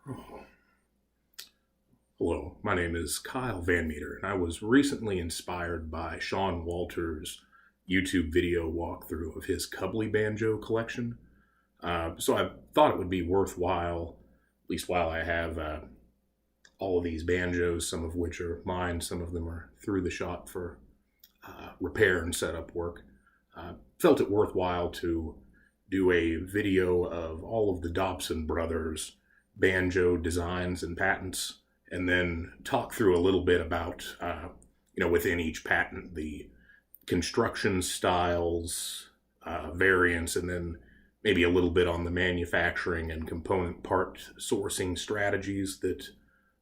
Oh, hello, my name is Kyle Van Meter, and I was recently inspired by Sean Walter's YouTube video walkthrough of his Cubley Banjo collection. So I thought it would be worthwhile, at least while I have all of these banjos, some of which are mine, some of them are through the shop for repair and setup work. Felt it worthwhile to do a video of all of the Dobson Brothers banjo designs and patents, and then talk through a little bit about, within each patent, the construction styles, variants, and then maybe a little bit on the manufacturing and component part sourcing strategies that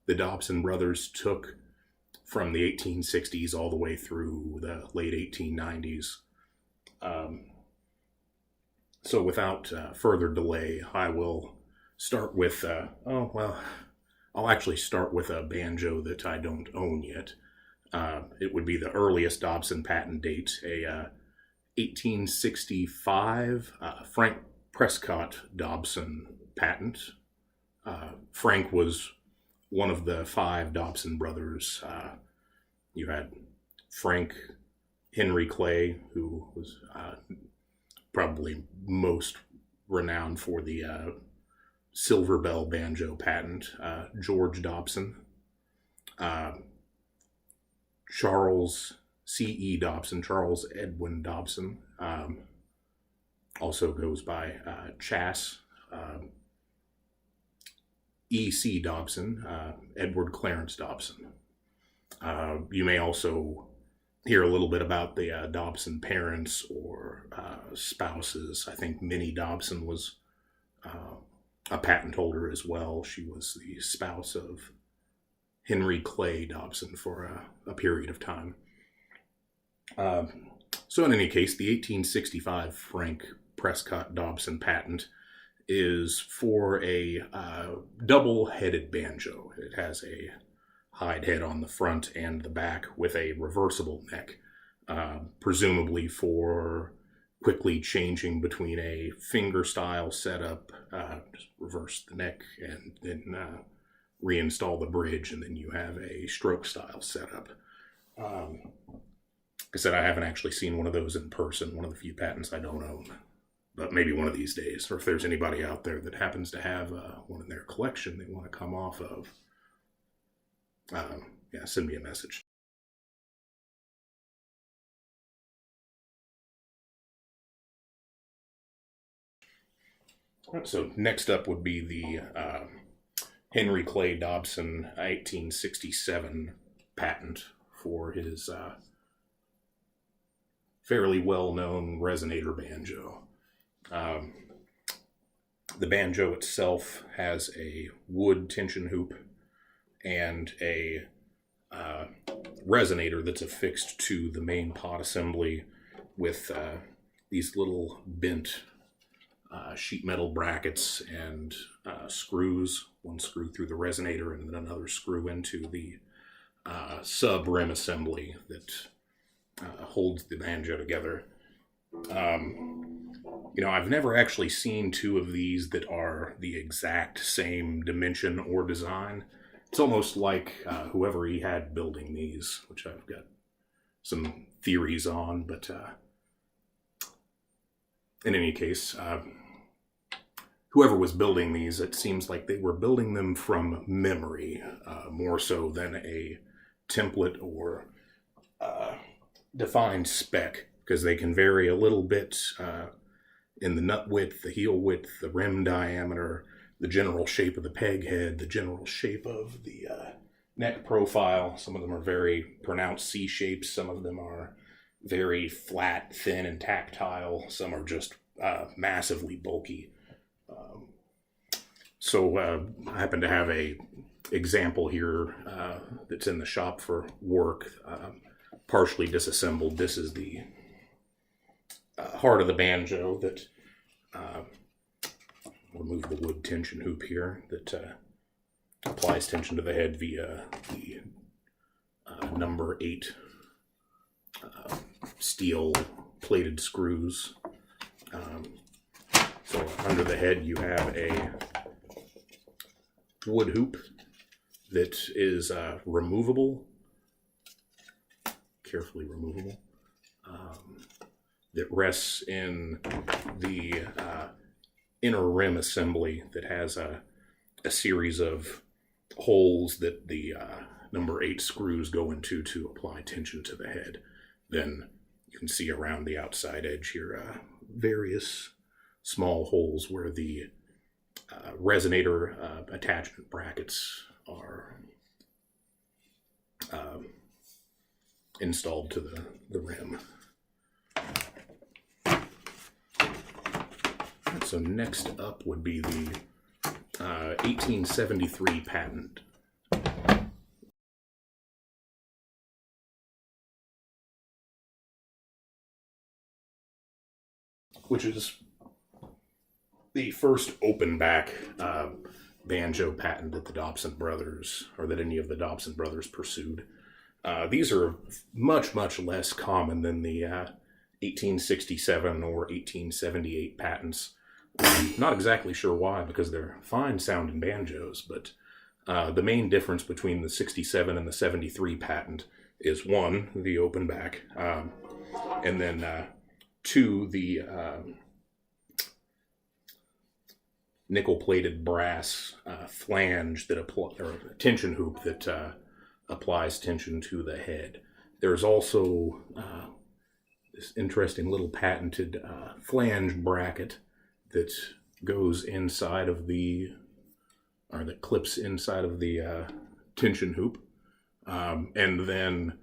the Dobson Brothers took from the 1860s all the way through the late 1890s. So without further delay, I will start with, I'll actually start with a banjo that I don't own yet. It would be the earliest Dobson patent date, a 1865 Frank Prescott Dobson patent. Frank was one of the five Dobson brothers. You had Frank Henry Clay, who was probably most renowned for the Silverbell banjo patent, George Dobson, Charles C.E. Dobson, Charles Edwin Dobson, also goes by Chas, E.C. Dobson, Edward Clarence Dobson. You may also hear a little bit about the Dobson parents or spouses. I think Minnie Dobson was a patent holder as well. She was the spouse of Henry Clay Dobson for a period of time. So in any case, the 1865 Frank Prescott Dobson patent is for a double-headed banjo. It has a hide head on the front and the back with a reversible neck, presumably for quickly changing between a finger-style setup, just reverse the neck and then reinstall the bridge, and then you have a stroke-style setup. Like I said, I haven't actually seen one of those in person, one of the few patents I don't own. But maybe one of these days, or if there's anybody out there that happens to have one in their collection they want to come off of, send me a message. So next up would be the Henry Clay Dobson 1867 patent for his fairly well-known resonator banjo. The banjo itself has a wood tension hoop and a resonator that's affixed to the main pot assembly with these little bent sheet metal brackets and screws, one screw through the resonator and then another screw into the sub rim assembly that holds the banjo together. I've never actually seen two of these that are the exact same dimension or design. It's almost like whoever he had building these, which I've got some theories on, but in any case, whoever was building these, it seems like they were building them from memory, more so than a template or defined spec, because they can vary a little bit in the nut width, the heel width, the rim diameter, the general shape of the peg head, the general shape of the neck profile. Some of them are very pronounced C shapes. Some of them are very flat, thin, and tactile. Some are just massively bulky. So I happen to have a example here that's in the shop for work, partially disassembled. This is the heart of the banjo that remove the wood tension hoop here that applies tension to the head via the number 8 steel plated screws. So under the head you have a wood hoop that is removable, carefully removable, that rests in the inner rim assembly that has a series of holes that the number 8 screws go into to apply tension to the head. Then you can see around the outside edge here various small holes where the resonator attachment brackets are installed to the rim. So next up would be the 1873 patent. Which is the first open back banjo patent that the Dobson Brothers, or that any of the Dobson Brothers pursued. These are much, much less common than the 1867 or 1878 patents. Not exactly sure why, because they're fine sounding banjos, but the main difference between the 67 and the 73 patent is 1, the open back, and then 2, the nickel-plated brass flange that or tension hoop that applies tension to the head. There's also this interesting little patented flange bracket that goes inside of or that clips inside of the tension hoop, and then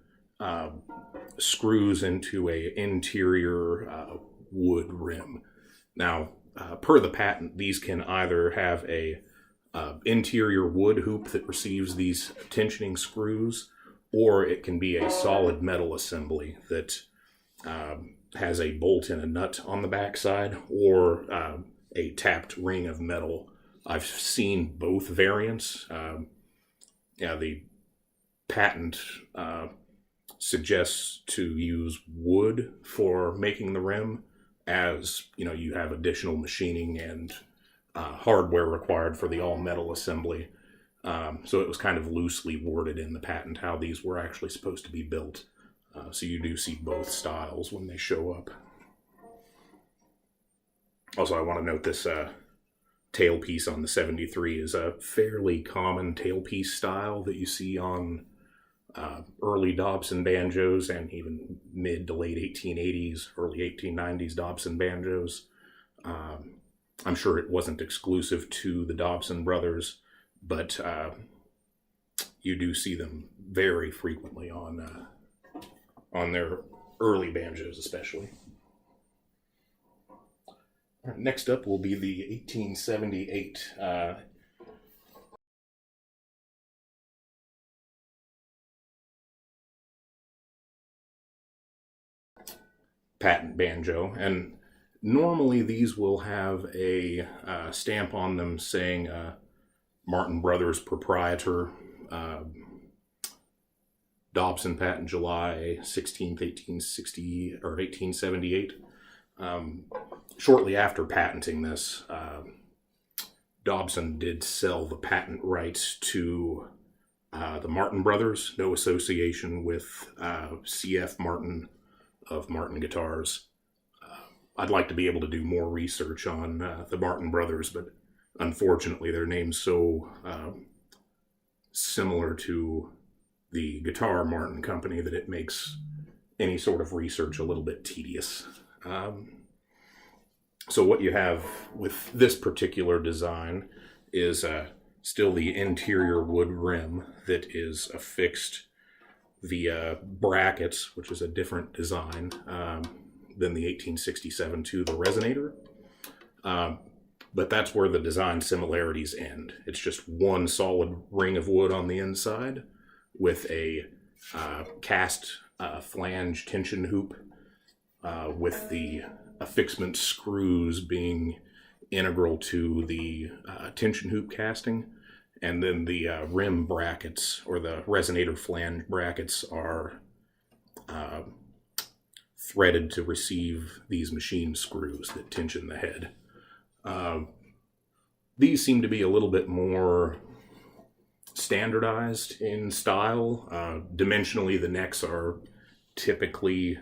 screws into a interior wood rim. Now, per the patent, these can either have a interior wood hoop that receives these tensioning screws, or it can be a solid metal assembly that has a bolt and a nut on the backside, or a tapped ring of metal. I've seen both variants. The patent suggests to use wood for making the rim, as you have additional machining and hardware required for the all-metal assembly. So it was kind of loosely worded in the patent how these were actually supposed to be built. So you do see both styles when they show up. Also, I want to note this tailpiece on the 73 is a fairly common tailpiece style that you see on early Dobson banjos and even mid to late 1880s, early 1890s Dobson banjos. I'm sure it wasn't exclusive to the Dobson Brothers, but you do see them very frequently on their early banjos especially. Next up will be the 1878 patent banjo, and normally these will have a stamp on them saying Martin Brothers proprietor, Dobson patent July 16th, 1860 or 1878. Shortly after patenting this, Dobson did sell the patent rights to the Martin Brothers, no association with C.F. Martin of Martin Guitars. I'd like to be able to do more research on the Martin Brothers, but unfortunately their name's so similar to the Guitar Martin Company that it makes any sort of research a little bit tedious. So what you have with this particular design is still the interior wood rim that is affixed via brackets, which is a different design than the 1867 to the resonator. But that's where the design similarities end. It's just one solid ring of wood on the inside with a cast flange tension hoop with the affixement screws being integral to the tension hoop casting, and then the rim brackets or the resonator flange brackets are threaded to receive these machine screws that tension the head. These seem to be a little bit more standardized in style. Dimensionally, the necks are typically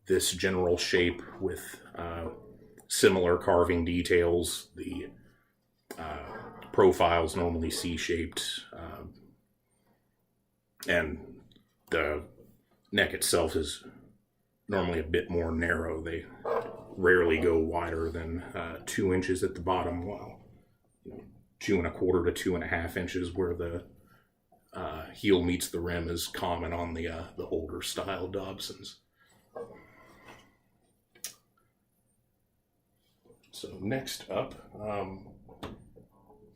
this general shape with similar carving details. The profile's normally C-shaped, and the neck itself is normally a bit more narrow. They rarely go wider than 2 inches at the bottom, while 2¼ to 2½ inches where the heel meets the rim is common on the older style Dobsons. So next up,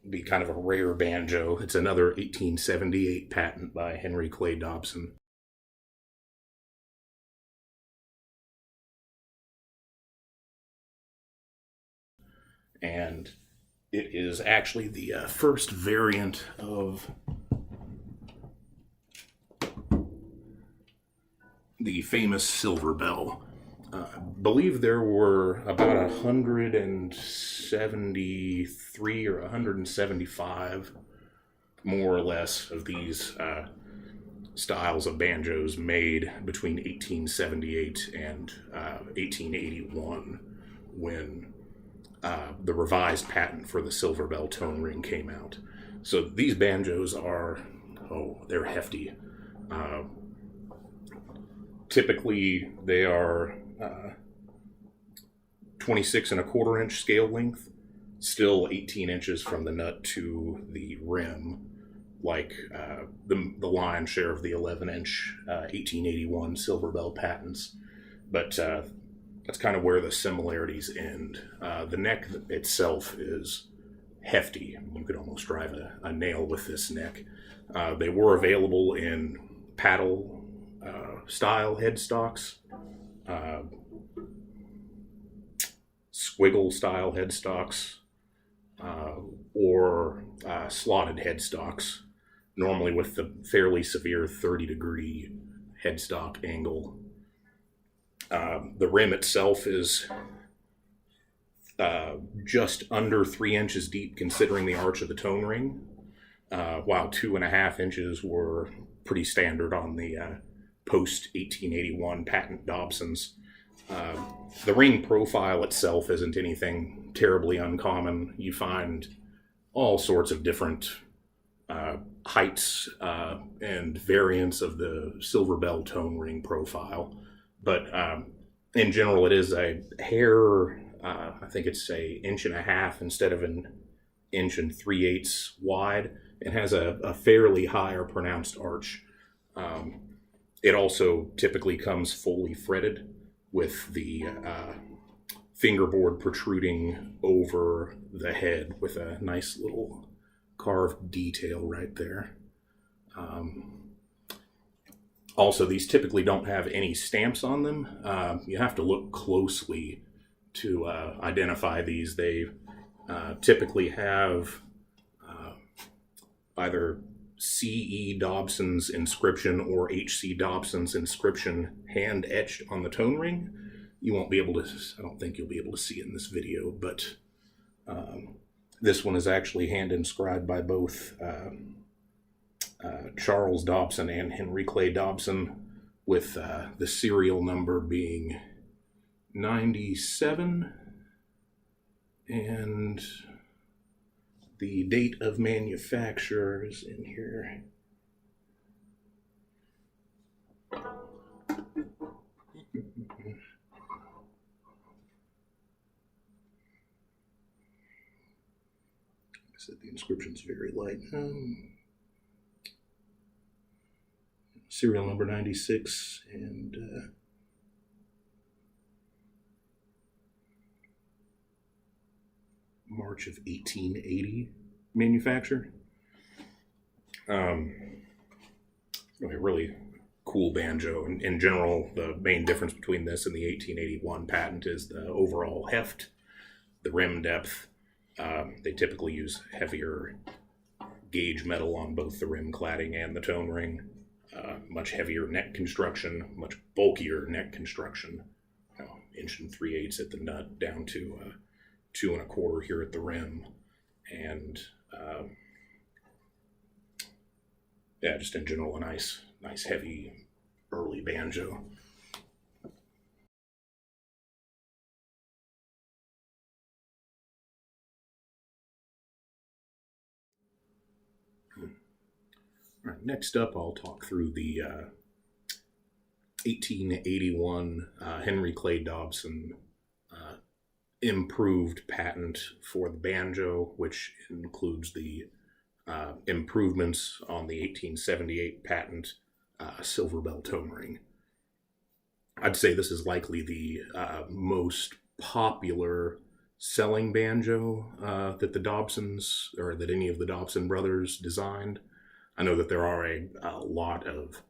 be kind of a rare banjo. It's another 1878 patent by Henry Clay Dobson. And it is actually the first variant of the famous Silverbell. I believe there were about 173 or 175, more or less, of these styles of banjos made between 1878 and 1881, when the revised patent for the Silverbell tone ring came out. So these banjos are, they're hefty. Typically, they are 26¼ inch scale length, still 18 inches from the nut to the rim, like the lion's share of the 11-inch 1881 Silverbell patents. But that's kind of where the similarities end. The neck itself is hefty. You could almost drive a nail with this neck. They were available in paddle style headstocks, squiggle style headstocks, or slotted headstocks, normally with the fairly severe 30-degree headstock angle. The rim itself is just under 3 inches deep, considering the arch of the tone ring, while 2½ inches were pretty standard on the post-1881 patent Dobsons. The ring profile itself isn't anything terribly uncommon. You find all sorts of different heights and variants of the Silverbell tone ring profile. But in general, it is a hair, I think it's a 1.5 inches instead of an 1 3/8 wide. It has a fairly high or pronounced arch. It also typically comes fully fretted, with the fingerboard protruding over the head with a nice little carved detail right there. Also, these typically don't have any stamps on them. You have to look closely to identify these. They typically have either C.E. Dobson's inscription or H.C. Dobson's inscription hand etched on the tone ring. You won't be able to, I don't think you'll be able to see it in this video, but this one is actually hand inscribed by both Charles Dobson and Henry Clay Dobson, with the serial number being 97 and the date of manufacture is in here. I said the inscription's very light. Serial number 96 and March of 1880 manufacture. A really cool banjo. In general, the main difference between this and the 1881 patent is the overall heft, the rim depth. They typically use heavier gauge metal on both the rim cladding and the tone ring. Much heavier neck construction, much bulkier neck construction. 1 3/8 at the nut, down to 2¼ here at the rim, and yeah, just in general, a nice heavy early banjo. All right, next up, I'll talk through the 1881 Henry Clay Dobson improved patent for the banjo, which includes the improvements on the 1878 patent Silverbell tone ring. I'd say this is likely the most popular selling banjo that the Dobsons, or that any of the Dobson brothers designed. I know that there are a lot of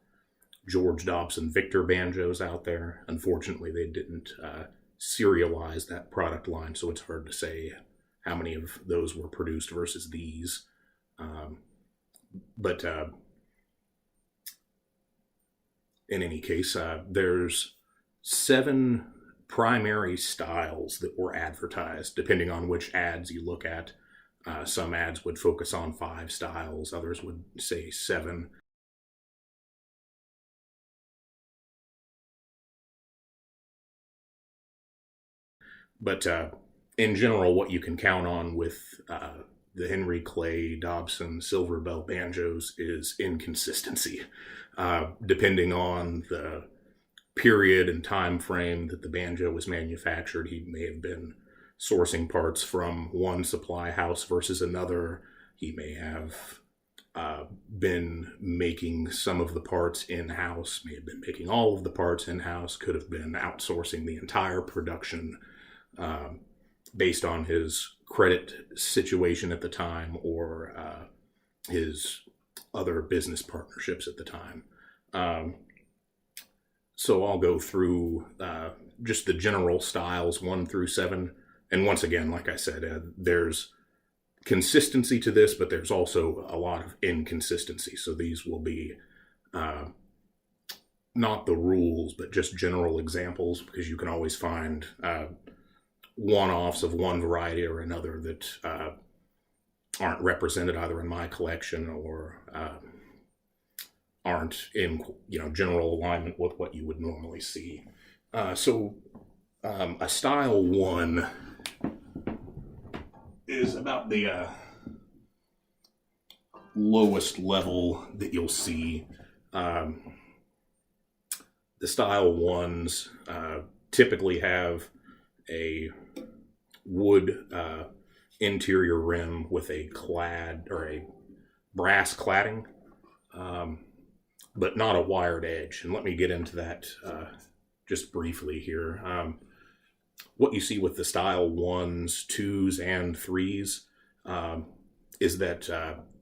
George Dobson Victor banjos out there. Unfortunately, they didn't serialize that product line, so it's hard to say how many of those were produced versus these. But in any case, there's 7 primary styles that were advertised, depending on which ads you look at. Some ads would focus on 5 styles, others would say 7. But in general, what you can count on with the Henry Clay Dobson Silverbell banjos is inconsistency. Depending on the period and time frame that the banjo was manufactured, he may have been sourcing parts from one supply house versus another. He may have been making some of the parts in-house, may have been making all of the parts in-house, could have been outsourcing the entire production based on his credit situation at the time or his other business partnerships at the time. So I'll go through just the general styles 1 through 7. And once again, like I said, there's consistency to this, but there's also a lot of inconsistency. So these will be not the rules, but just general examples, because you can always find one-offs of one variety or another that aren't represented either in my collection or aren't in general alignment with what you would normally see. So a style 1 is about the lowest level that you'll see. The style 1s typically have a wood interior rim with a clad or a brass cladding, but not a wired edge. And let me get into that just briefly here. What you see with the style 1s, 2s, and 3s is that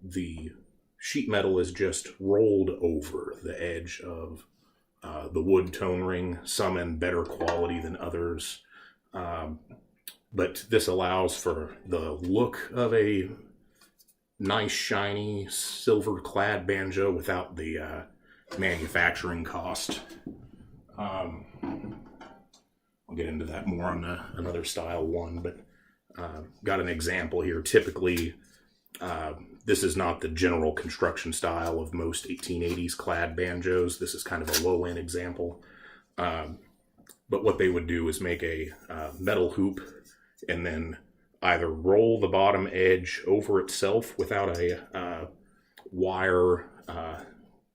the sheet metal is just rolled over the edge of the wood tone ring, some in better quality than others. But this allows for the look of a nice, shiny, silver-clad banjo without the manufacturing cost. I'll get into that more on another style 1, but got an example here. Typically, this is not the general construction style of most 1880s clad banjos. This is kind of a low-end example. But what they would do is make a metal hoop and then either roll the bottom edge over itself without a wire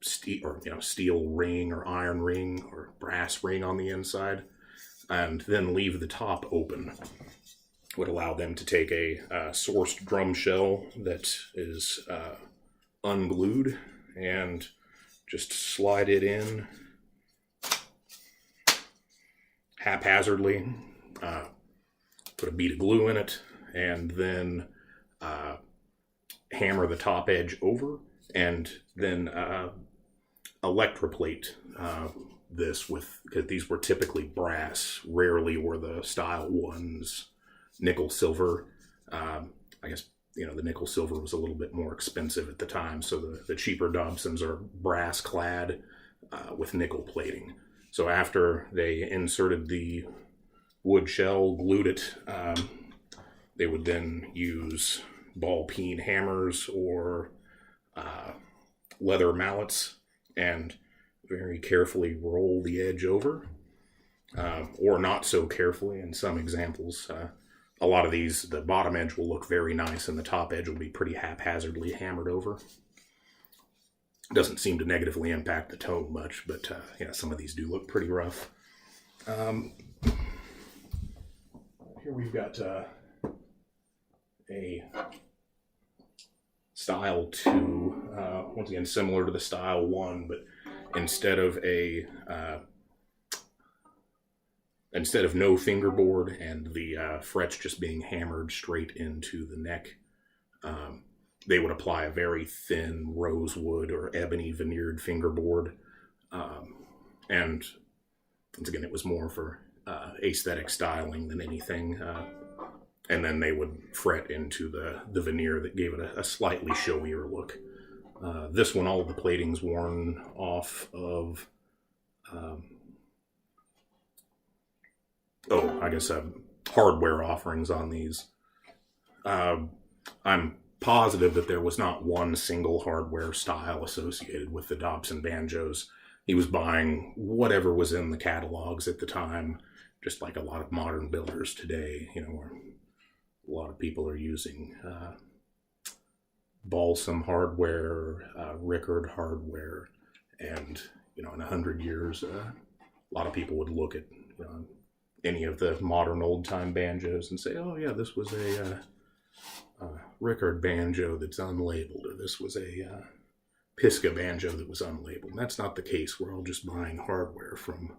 steel ring or iron ring or brass ring on the inside, and then leave the top open. Would allow them to take a sourced drum shell that is unglued and just slide it in haphazardly, put a bead of glue in it, and then hammer the top edge over, and then electroplate this with, because these were typically brass, rarely were the style 1s nickel silver. I guess the nickel silver was a little bit more expensive at the time, so the cheaper Dobsons are brass clad with nickel plating. So after they inserted the wood shell, glued it, they would then use ball peen hammers or leather mallets and very carefully roll the edge over, or not so carefully in some examples. A lot of these, the bottom edge will look very nice and the top edge will be pretty haphazardly hammered over. Doesn't seem to negatively impact the tone much, but yeah, some of these do look pretty rough. Here we've got a style 2, once again similar to the style 1, but instead of no fingerboard and the frets just being hammered straight into the neck, they would apply a very thin rosewood or ebony veneered fingerboard. And once again, it was more for aesthetic styling than anything. And then they would fret into the veneer that gave it a slightly showier look. This one, all of the plating's worn off of, hardware offerings on these. I'm positive that there was not one single hardware style associated with the Dobson banjos. He was buying whatever was in the catalogs at the time, just like a lot of modern builders today, where a lot of people are using balsam hardware, Rickard hardware, and in 100 years, a lot of people would look at any of the modern old-time banjos and say, oh yeah, this was a Rickard banjo that's unlabeled, or this was a Pisca banjo that was unlabeled. And that's not the case. We're all just buying hardware from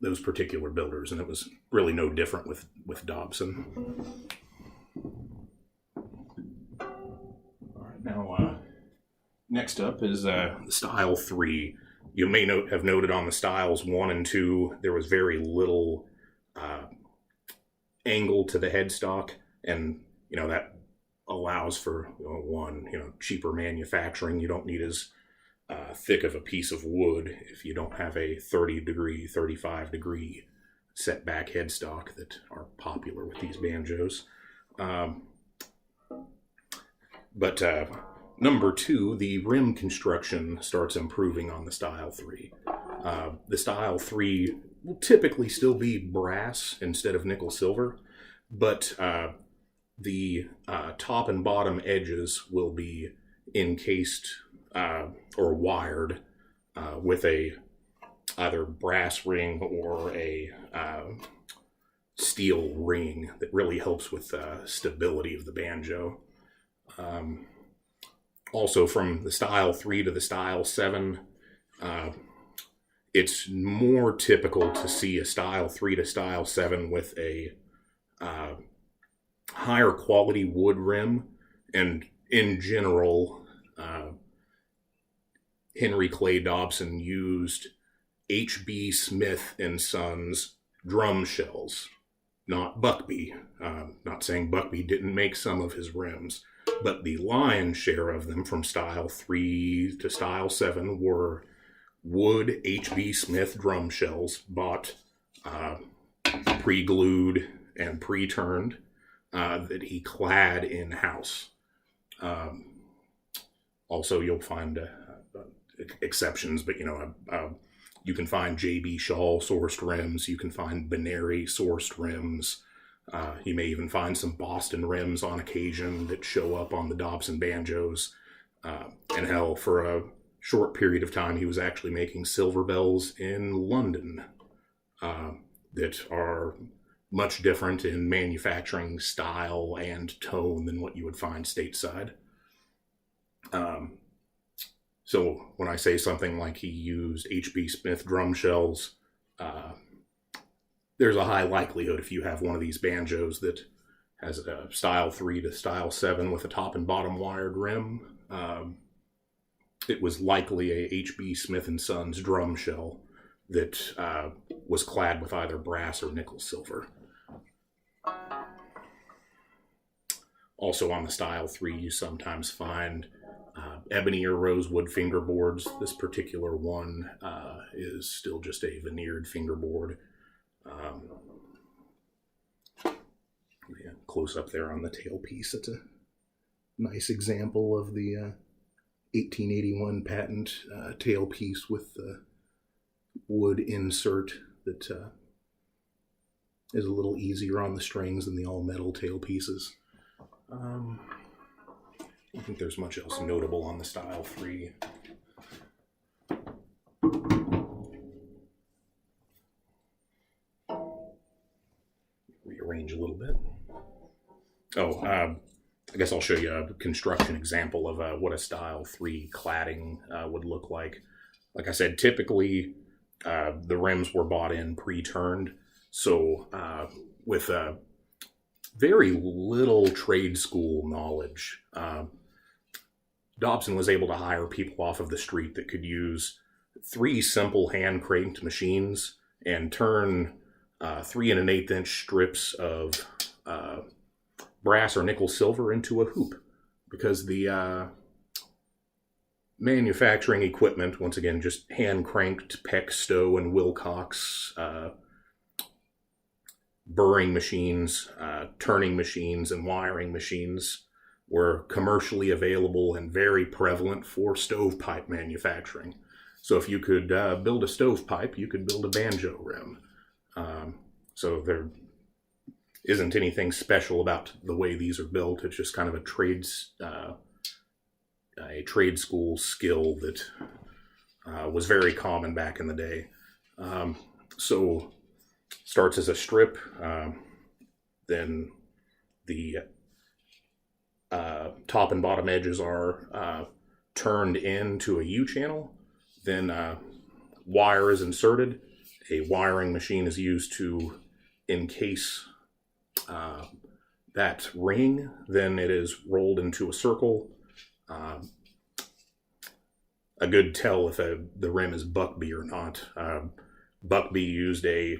those particular builders, and it was really no different with Dobson. All right, now next up is the Style 3. You may have noted on the Styles 1 and 2, there was very little angle to the headstock, and that allows for cheaper manufacturing. You don't need as thick of a piece of wood if you don't have a 30-degree, 35-degree setback headstock that are popular with these banjos. But number 2, the rim construction starts improving on the Style 3. The Style 3 will typically still be brass instead of nickel silver, but the top and bottom edges will be encased or wired with a either brass ring or a steel ring that really helps with the stability of the banjo. Also, from the Style 3 to the Style 7, it's more typical to see a Style 3 to Style 7 with a higher quality wood rim, and in general, Henry Clay Dobson used H.B. Smith and Sons drum shells, not Buckby. Not saying Buckby didn't make some of his rims, but the lion's share of them from Style 3 to Style 7 were wood H.B. Smith drum shells, bought pre-glued and pre-turned, that he clad in-house. Also, you'll find exceptions, but you can find J.B. Shaw sourced rims, you can find Benary sourced rims, you may even find some Boston rims on occasion that show up on the Dobson banjos. And hell, for a short period of time, he was actually making Silverbells in London that are much different in manufacturing style and tone than what you would find stateside. So when I say something like he used H.B. Smith drum shells, there's a high likelihood if you have one of these banjos that has a Style 3 to Style 7 with a top and bottom wired rim, it was likely a H.B. Smith & Sons drum shell that was clad with either brass or nickel silver. Also on the Style 3, you sometimes find ebony or rosewood fingerboards. This particular one is still just a veneered fingerboard. Yeah, close up there on the tailpiece. It's a nice example of the 1881 patent tailpiece with the wood insert that is a little easier on the strings than the all-metal tailpieces. I don't think there's much else notable on the Style 3. Rearrange a little bit. I guess I'll show you a construction example of what a Style 3 cladding would look like. Like I said, typically the rims were bought in pre-turned, so with very little trade school knowledge, Dobson was able to hire people off of the street that could use 3 simple hand-cranked machines and turn 3 1/8 strips of brass or nickel silver into a hoop, because the manufacturing equipment, once again, just hand-cranked Peck, Stowe, and Wilcox burring machines, turning machines, and wiring machines, were commercially available and very prevalent for stovepipe manufacturing. So if you could build a stovepipe, you could build a banjo rim. So there isn't anything special about the way these are built. It's just kind of a trade school skill that was very common back in the day. So starts as a strip, then the top and bottom edges are turned into a U-channel, then wire is inserted. A wiring machine is used to encase that ring, then it is rolled into a circle. A good tell if the rim is Buckbee or not. Buckbee used a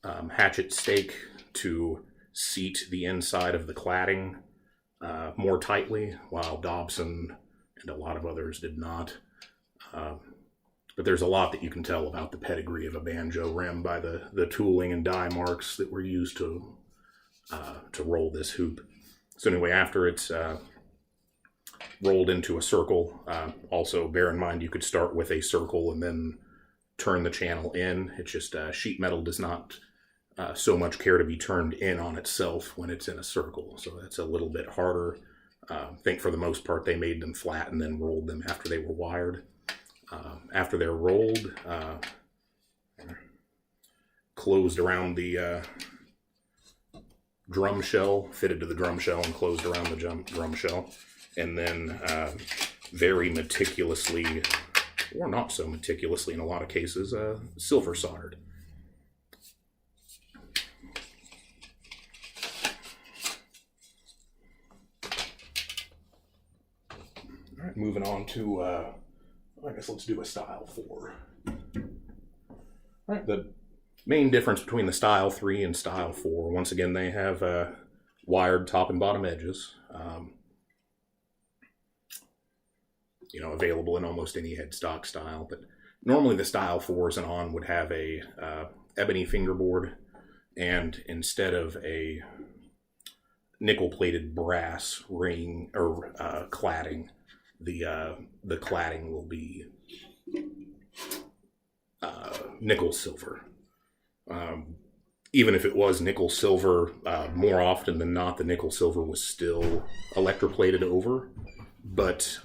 hatchet stake to seat the inside of the cladding more tightly, while Dobson and a lot of others did not. But there's a lot that you can tell about the pedigree of a banjo rim by the tooling and die marks that were used to roll this hoop. So anyway, after it's rolled into a circle, also bear in mind you could start with a circle and then turn the channel in. It's just sheet metal does not so much care to be turned in on itself when it's in a circle, so that's a little bit harder. I think for the most part they made them flat and then rolled them after they were wired. After they're rolled, closed around the drum shell, fitted to the drum shell and closed around the drum shell, and then very meticulously, or not so meticulously in a lot of cases, silver soldered. All right, moving on to, I guess let's do a Style 4. All right, the main difference between the Style 3 and Style 4, once again, they have wired top and bottom edges. Available in almost any headstock style, but normally the Style 4s and on would have a ebony fingerboard, and instead of a nickel-plated brass ring or cladding, the cladding will be nickel silver. Even if it was nickel silver, more often than not, the nickel silver was still electroplated over. But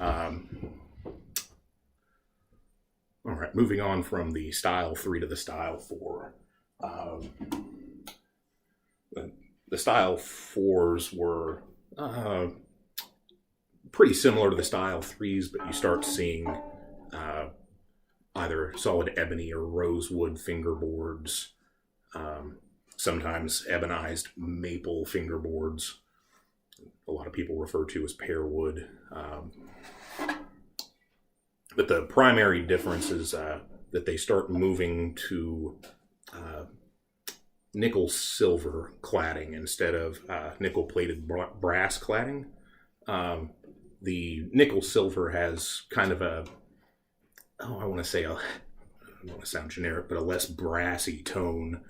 all right, moving on from the Style 3 to the Style 4. The Style 4s were pretty similar to the Style 3s, but you start seeing either solid ebony or rosewood fingerboards, sometimes ebonized maple fingerboards. A lot of people refer to as pear wood. But the primary difference is that they start moving to nickel silver cladding instead of nickel plated brass cladding. The nickel silver has kind of I don't want to sound generic, but a less brassy tone.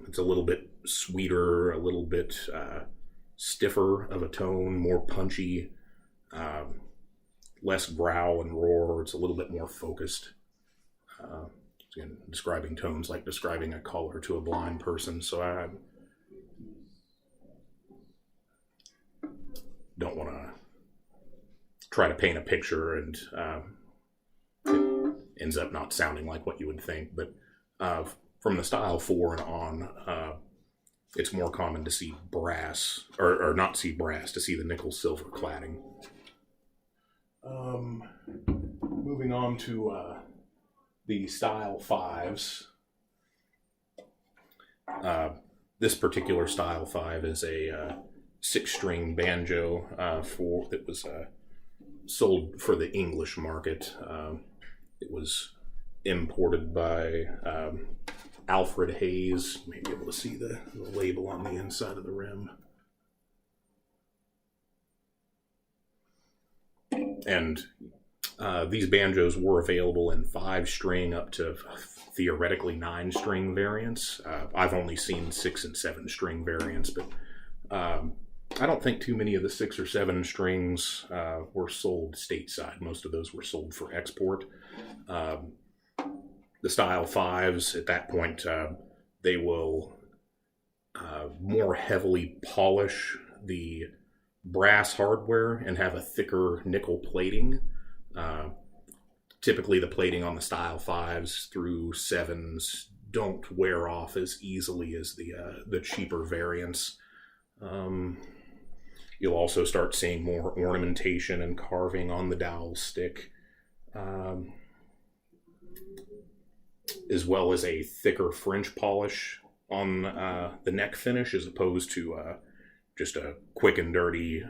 It's a little bit sweeter, a little bit stiffer of a tone, more punchy, less growl and roar. It's a little bit more focused. Again, describing tones like describing a color to a blind person, so I don't want to try to paint a picture and it ends up not sounding like what you would think. But from the style 4 and on, it's more common to see brass, or not see brass, to see the nickel silver cladding. Moving on to the style 5s. This particular style 5 is a 6-string banjo that was sold for the English market. It was imported by Alfred Hayes. You may be able to see the label on the inside of the rim. And these banjos were available in 5-string up to theoretically 9-string variants. I've only seen 6 and 7-string variants, but I don't think too many of the 6 or 7 strings were sold stateside. Most of those were sold for export. The style 5s, at that point, they will more heavily polish the brass hardware and have a thicker nickel plating. Typically the plating on the style 5s through 7s don't wear off as easily as the cheaper variants. You'll also start seeing more ornamentation and carving on the dowel stick, as well as a thicker French polish on the neck finish, as opposed to just a quick and dirty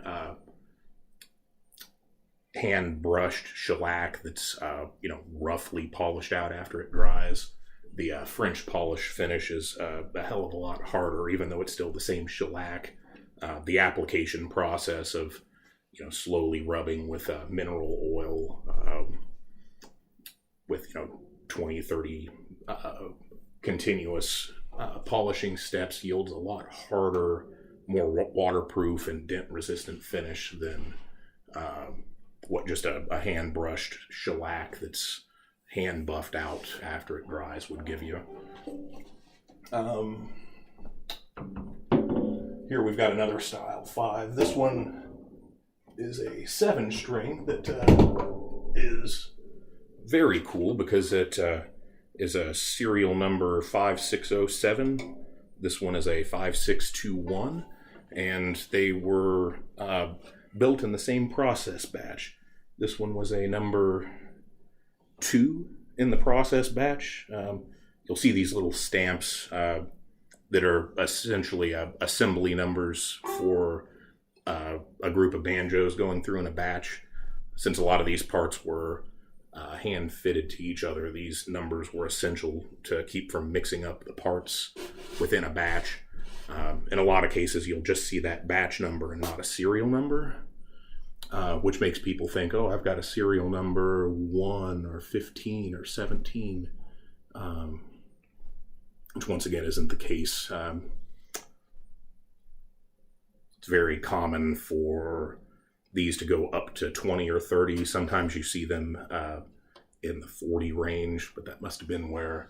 hand-brushed shellac that's roughly polished out after it dries. The French polish finish is a hell of a lot harder, even though it's still the same shellac. The application process of slowly rubbing with mineral oil with 20, 30 continuous polishing steps yields a lot harder, more waterproof and dent-resistant finish than what just a hand-brushed shellac that's hand-buffed out after it dries would give you. Here we've got another style 5. This one is a 7-string that is very cool because it is a serial number 5607. This one is a 5621, and they were built in the same process batch. This one was a number 2 in the process batch. You'll see these little stamps that are essentially assembly numbers for a group of banjos going through in a batch. Since a lot of these parts were hand fitted to each other, these numbers were essential to keep from mixing up the parts within a batch. In a lot of cases, you'll just see that batch number and not a serial number, which makes people think, oh, I've got a serial number 1 or 15 or 17. Which once again isn't the case. It's very common for these to go up to 20 or 30. Sometimes you see them in the 40 range, but that must have been where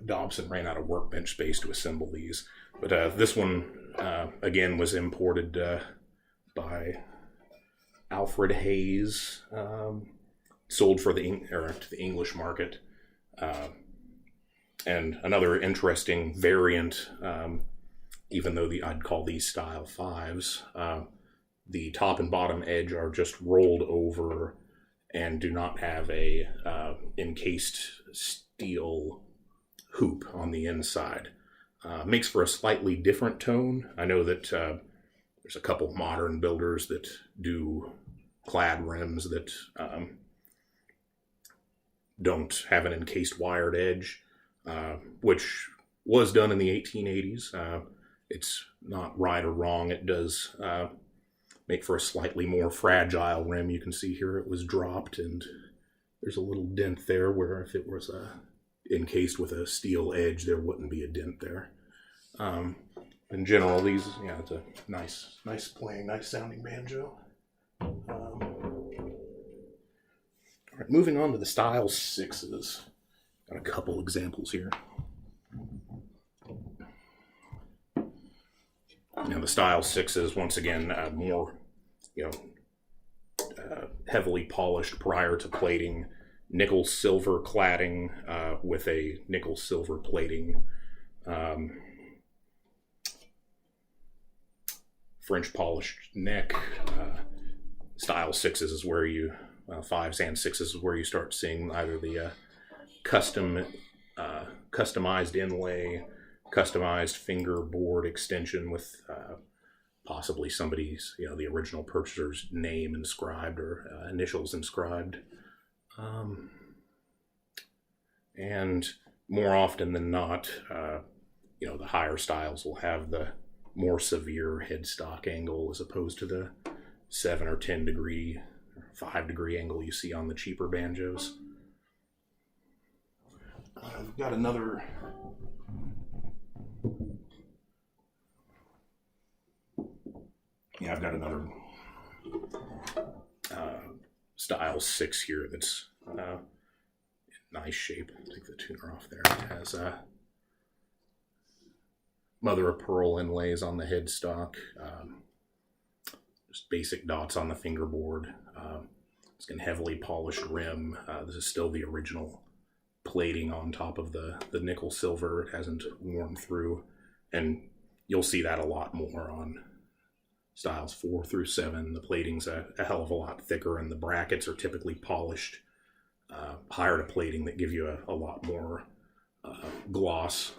Dobson ran out of workbench space to assemble these. But this one, again, was imported by Alfred Hayes, sold for to the English market. And another interesting variant, even though I'd call these style 5s, the top and bottom edge are just rolled over and do not have a encased steel hoop on the inside. Makes for a slightly different tone. I know that there's a couple modern builders that do clad rims that don't have an encased wired edge. Which was done in the 1880s. It's not right or wrong. It does make for a slightly more fragile rim. You can see here it was dropped, and there's a little dent there where if it was encased with a steel edge, there wouldn't be a dent there. in general, these, yeah, it's a nice playing, nice sounding banjo. All right, moving on to the style sixes. Got a couple examples here. Now the style sixes, once again, more, heavily polished prior to plating, nickel silver cladding with a nickel silver plating. French polished neck. Style sixes is where you, fives and sixes is where you start seeing either the customized inlay, customized fingerboard extension with possibly somebody's, the original purchaser's name inscribed or initials inscribed. And more often than not, the higher styles will have the more severe headstock angle as opposed to the 7 or 10 degree or 5 degree angle you see on the cheaper banjos. I've got another style 6 here that's in nice shape. Take the tuner off there. It has mother of pearl inlays on the headstock, just basic dots on the fingerboard. It's got a heavily polished rim. This is still the original plating on top of the nickel silver. It hasn't worn through, and you'll see that a lot more on styles 4 through 7. The plating's a hell of a lot thicker, and the brackets are typically polished higher to plating that give you a lot more gloss.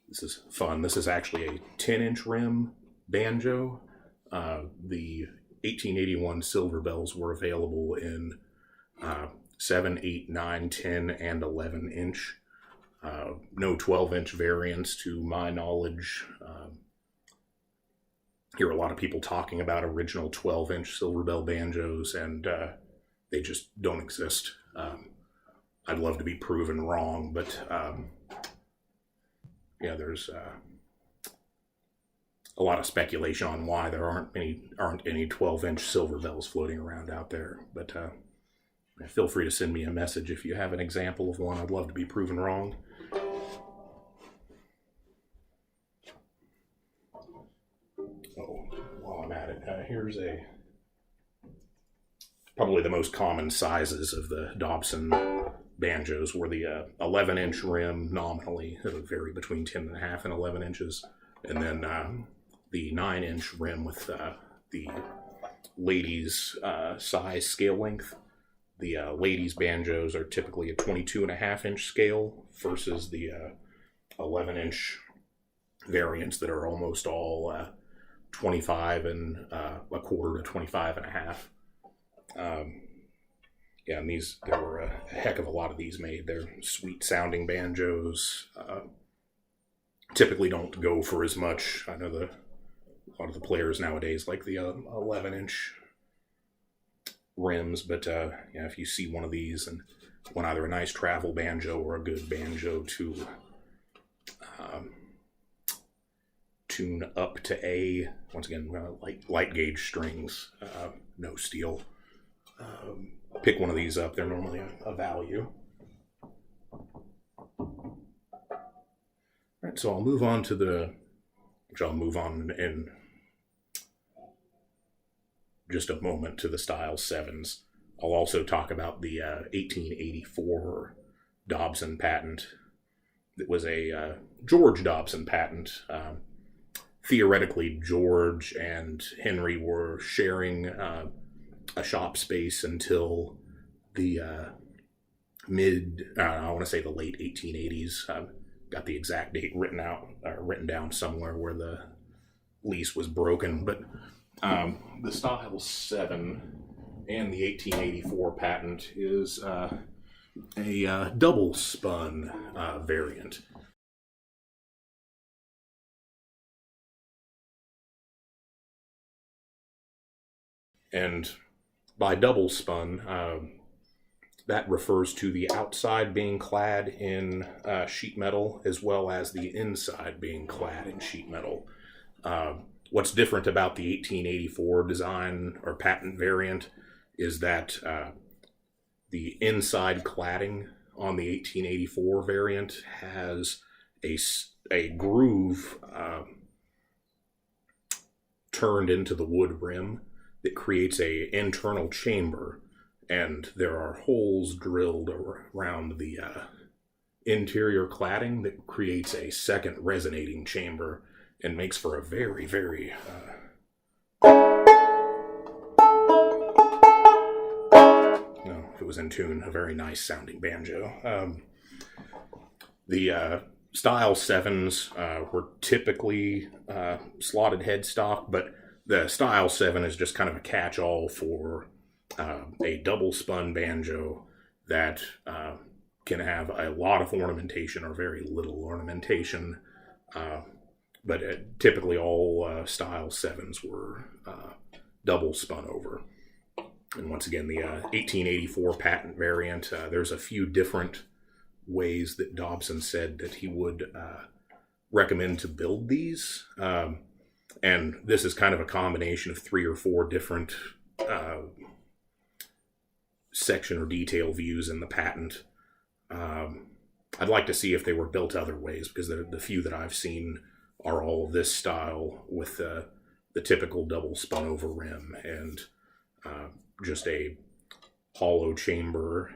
This is fun. This is actually a 10-inch rim banjo. The 1881 Silverbells were available in 7, 8, 9, 10, and 11-inch. No 12-inch variants to my knowledge. Hear a lot of people talking about original 12-inch Silverbell banjos, and they just don't exist. I'd love to be proven wrong, but there's a lot of speculation on why there aren't any 12-inch Silverbells floating around out there. But feel free to send me a message if you have an example of one. I'd love to be proven wrong. While I'm at it, here's probably the most common sizes of the Dobson banjos were the 11-inch rim nominally. It would vary between 10.5 and 11 inches. And then the 9-inch rim with the ladies' size scale length. The ladies' banjos are typically a 22.5-inch scale versus the 11-inch variants that are almost all 25 and a quarter to 25 and a half. And there were a heck of a lot of these made. They're sweet sounding banjos. Typically don't go for as much. I know a lot of the players nowadays like the 11-inch rims, but if you see one of these and want either a nice travel banjo or a good banjo to tune up to A, once again, light gauge strings, no steel. Pick one of these up. They're normally a value. All right, so I'll move on in just a moment to the style 7s. I'll also talk about the 1884 Dobson patent. It was a George Dobson patent. Theoretically, George and Henry were sharing a shop space until the I want to say the late 1880s. Got the exact date written down somewhere where the lease was broken, but the style 7 and the 1884 patent is a double spun variant. And by double spun, that refers to the outside being clad in sheet metal, as well as the inside being clad in sheet metal. What's different about the 1884 design or patent variant is that the inside cladding on the 1884 variant has a groove turned into the wood rim that creates a internal chamber, and there are holes drilled around the interior cladding that creates a second resonating chamber and makes for a very, very if it was in tune, a very nice sounding banjo. The style 7s were typically slotted headstock, but the style 7 is just kind of a catch-all for a double spun banjo that can have a lot of ornamentation or very little ornamentation. But typically all style 7s were double spun over. And once again, the 1884 patent variant, there's a few different ways that Dobson said that he would recommend to build these. And this is kind of a combination of 3 or 4 different section or detail views in the patent. I'd like to see if they were built other ways, because the few that I've seen are all of this style with the typical double spun over rim and just a hollow chamber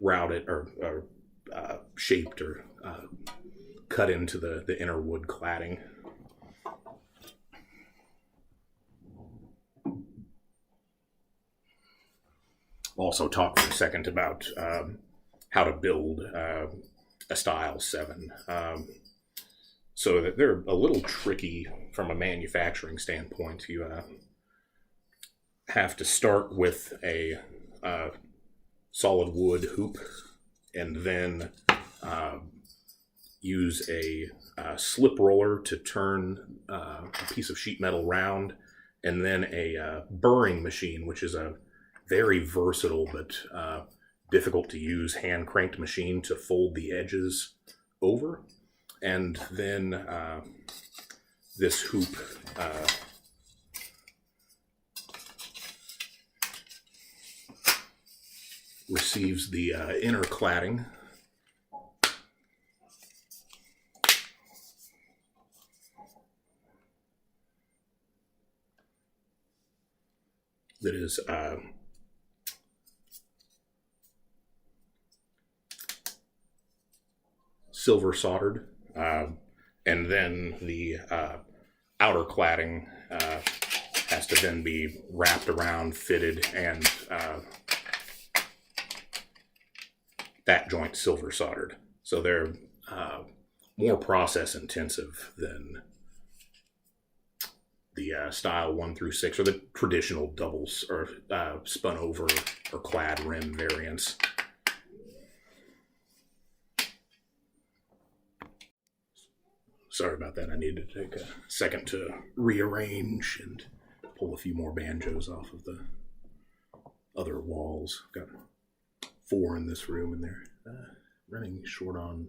routed or shaped or cut into the inner wood cladding. Also talk for a second about how to build a style 7. So that they're a little tricky from a manufacturing standpoint. You have to start with a solid wood hoop, and then use a slip roller to turn a piece of sheet metal round, and then a burring machine, which is a very versatile but difficult to use hand cranked machine to fold the edges over. And then this hoop receives the inner cladding that is silver soldered, and then the outer cladding has to then be wrapped around, fitted, and that joint silver soldered. So they're more process intensive than the style 1 through 6 or the traditional doubles or spun over or clad rim variants. Sorry about that. I needed to take a second to rearrange and pull a few more banjos off of the other walls. Got 4 in this room, and they're running short on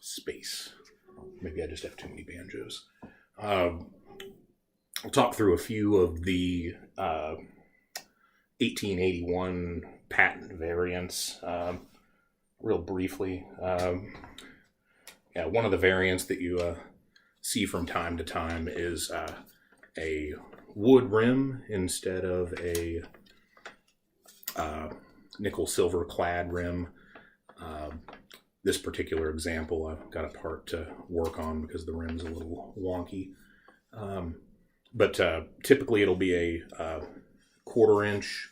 space. Maybe I just have too many banjos. I'll talk through a few of the 1881 patent variants real briefly. One of the variants that you see from time to time is a wood rim instead of a nickel silver clad rim. This particular example, I've got a part to work on because the rim's a little wonky. But typically it'll be a 1/4 inch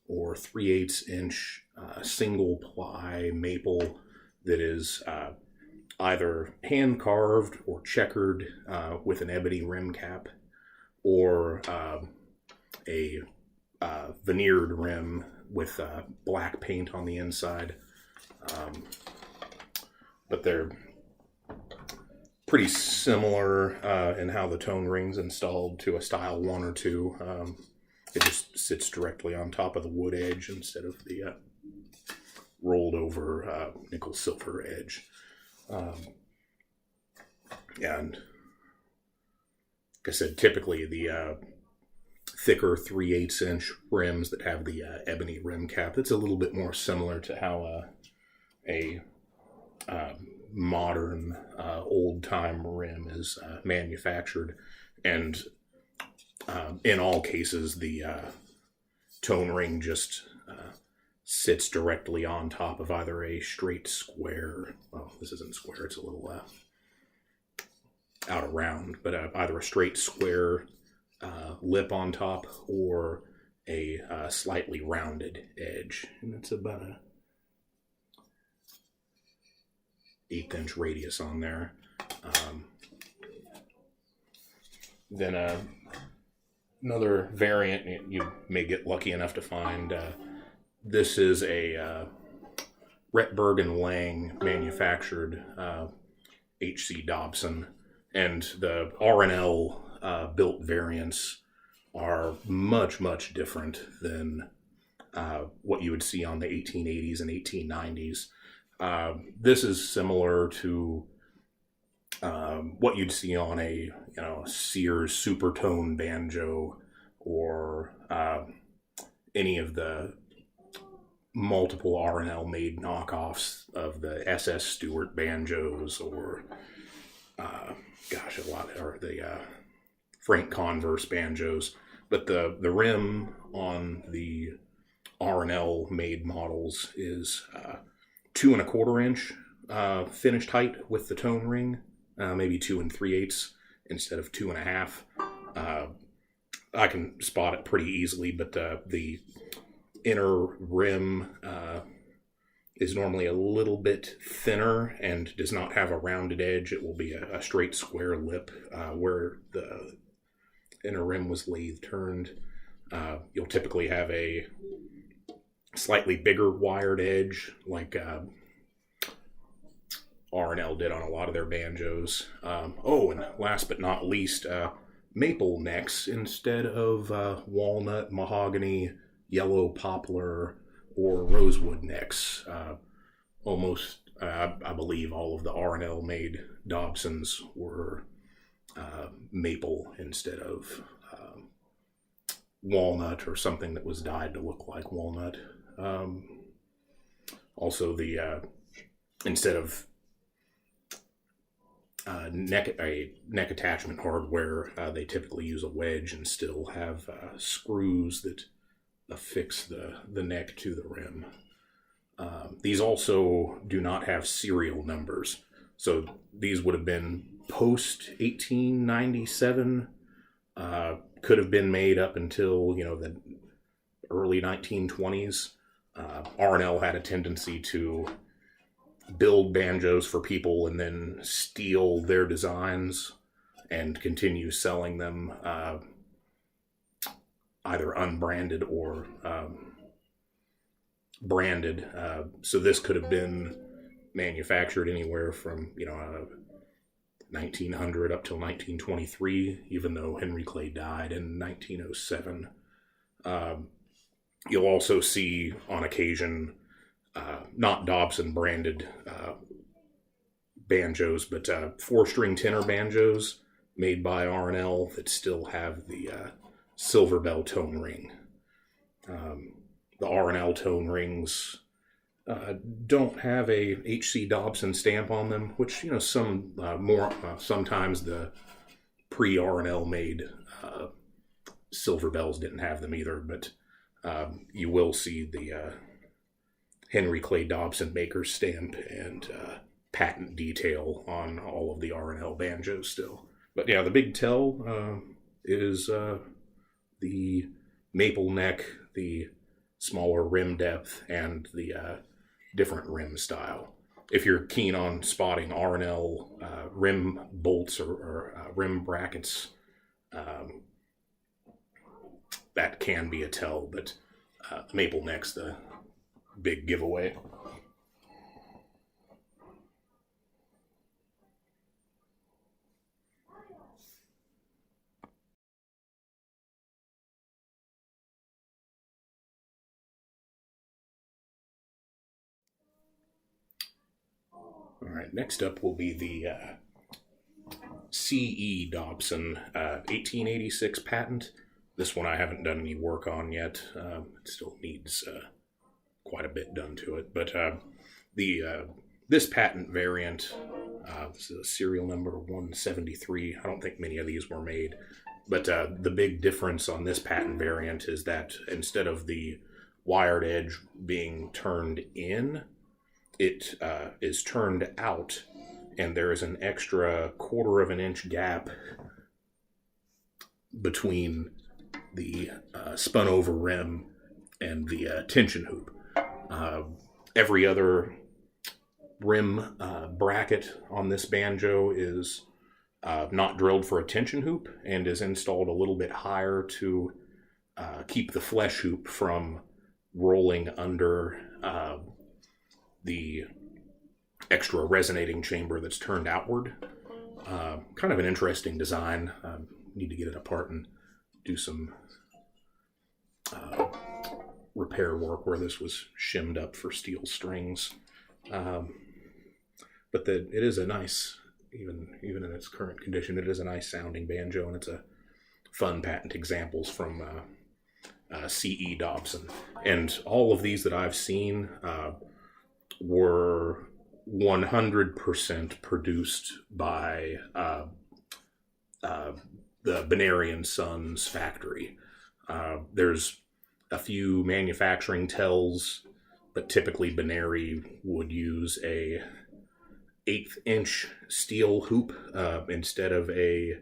or 3/8 inch single ply maple that is either hand carved or checkered with an ebony rim cap, or a veneered rim with black paint on the inside. But they're pretty similar in how the tone ring's installed to a style 1 or 2. It just sits directly on top of the wood edge instead of the rolled over nickel silver edge. And like I said, typically the thicker 3/8 inch rims that have the ebony rim cap, that's a little bit more similar to how a modern old time rim is manufactured. And in all cases, the tone ring just sits directly on top of either a straight square, well, this isn't square, it's a little out of round, but either a straight square lip on top or a slightly rounded edge. And it's about a 1/8 inch radius on there. Then another variant you may get lucky enough to find, this is a Retberg and Lang manufactured HC Dobson, and the R&L built variants are much, much different than what you would see on the 1880s and 1890s. This is similar to what you'd see on a Sears Supertone banjo, or any of the multiple R&L made knockoffs of the SS Stewart banjos, or a lot of the Frank Converse banjos. But the rim on the R&L made models is 2 1/4 inch finished height with the tone ring, maybe 2 3/8 instead of 2 1/2. I can spot it pretty easily, but the inner rim is normally a little bit thinner and does not have a rounded edge. It will be a straight square lip where the inner rim was lathe turned. You'll typically have a slightly bigger wired edge, like R&L did on a lot of their banjos. And last but not least, maple necks instead of walnut, mahogany, yellow poplar, or rosewood necks. I believe all of the R&L made Dobsons were maple instead of walnut or something that was dyed to look like walnut. Also, the instead of neck attachment hardware, they typically use a wedge and still have screws that affix the neck to the rim. These also do not have serial numbers, so these would have been post 1897. Could have been made up until the early 1920s. R&L had a tendency to build banjos for people and then steal their designs and continue selling them either unbranded or branded. So this could have been manufactured anywhere from 1900 up till 1923, even though Henry Clay died in 1907. You'll also see on occasion not Dobson branded banjos, but 4-string tenor banjos made by R&L that still have the Silverbell tone ring. The R&L tone rings don't have a HC Dobson stamp on them, which sometimes the pre-R&L made Silverbells didn't have them either, but you will see the Henry Clay Dobson maker's stamp and patent detail on all of the R&L banjos still. But yeah, the big tell is the maple neck, the smaller rim depth, and the different rim style. If you're keen on spotting R&L rim bolts or rim brackets, that can be a tell, but maple neck's the big giveaway. All right, next up will be the C.E. Dobson 1886 patent. This one I haven't done any work on yet. It still needs quite a bit done to it. But this patent variant, this is a serial number 173. I don't think many of these were made. But the big difference on this patent variant is that instead of the wired edge being turned in, it is turned out, and there is an extra 1/4 of an inch gap between the spun over rim and the tension hoop. Every other rim bracket on this banjo is not drilled for a tension hoop and is installed a little bit higher to keep the flesh hoop from rolling under the extra resonating chamber that's turned outward. Kind of an interesting design. Need to get it apart and do some repair work where this was shimmed up for steel strings. But it is a nice, even in its current condition, it is a nice sounding banjo, and it's a fun patent examples from C.E. Dobson. And all of these that I've seen were 100% produced by the Banary & Sons factory. There's a few manufacturing tells, but typically Banary would use a 1/8 inch steel hoop instead of a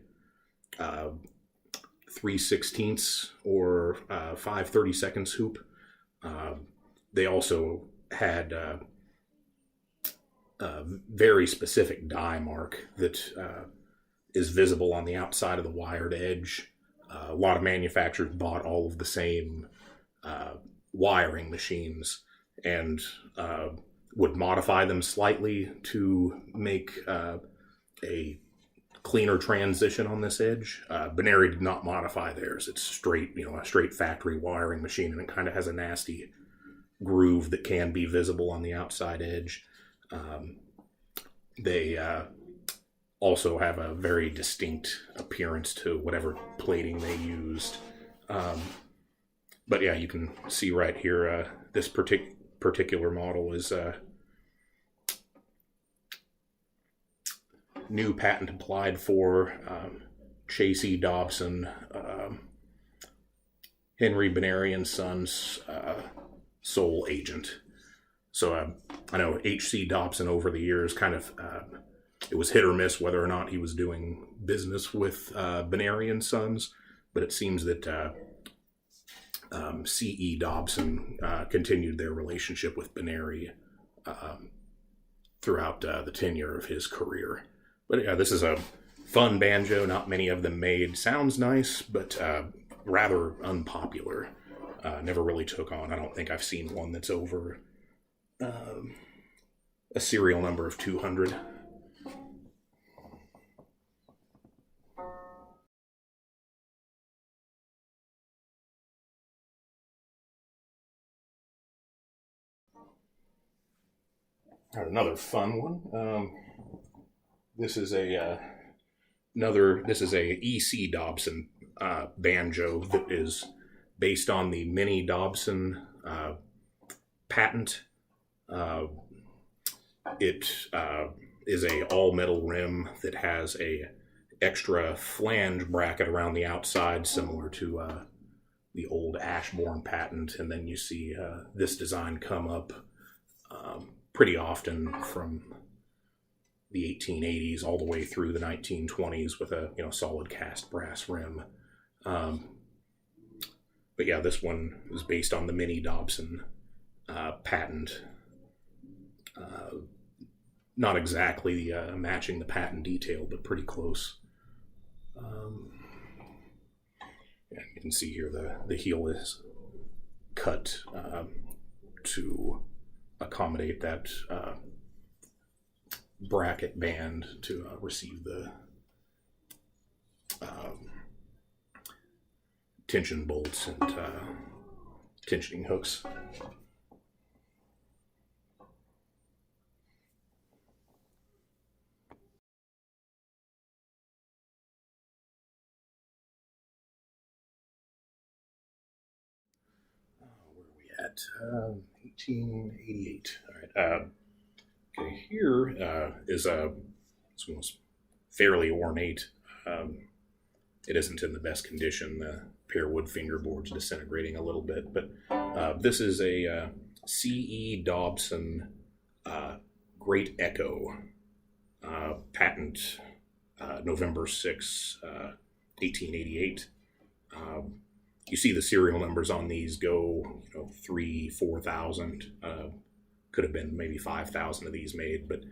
3/16 or 5/32 hoop. They also had a very specific die mark that is visible on the outside of the wired edge. A lot of manufacturers bought all of the same wiring machines and would modify them slightly to make a cleaner transition on this edge. Banary did not modify theirs. It's straight, a straight factory wiring machine, and it kind of has a nasty groove that can be visible on the outside edge. They also have a very distinct appearance to whatever plating they used. But yeah, you can see right here, this particular model is new patent applied for Chase E. Dobson, Henry Banary & Sons sole agent. So I know H.C. Dobson over the years kind of, it was hit or miss whether or not he was doing business with Banary & Sons, but it seems that C.E. Dobson continued their relationship with Banary throughout the tenure of his career. But yeah, this is a fun banjo. Not many of them made. Sounds nice, but rather unpopular. Never really took on. I don't think I've seen one that's over a serial number of 200. Another fun one. This is a E.C. Dobson banjo that is based on the Minnie Dobson patent. It is a all metal rim that has a extra flange bracket around the outside, similar to the old Ashbourne patent, and then you see this design come up pretty often from the 1880s all the way through the 1920s with a solid cast brass rim. But yeah, this one is based on the Minnie Dobson patent. Not exactly matching the patent detail, but pretty close. Yeah, you can see here the heel is cut to accommodate that bracket band to receive the tension bolts and tensioning hooks. that? 1888. All right. Okay, here is this one was fairly ornate. It isn't in the best condition. The pair wood fingerboards disintegrating a little bit, but this is a C.E. Dobson Great Echo patent, November 6, 1888. You see the serial numbers on these go, 3,000-4,000. Could have been maybe 5,000 of these made, but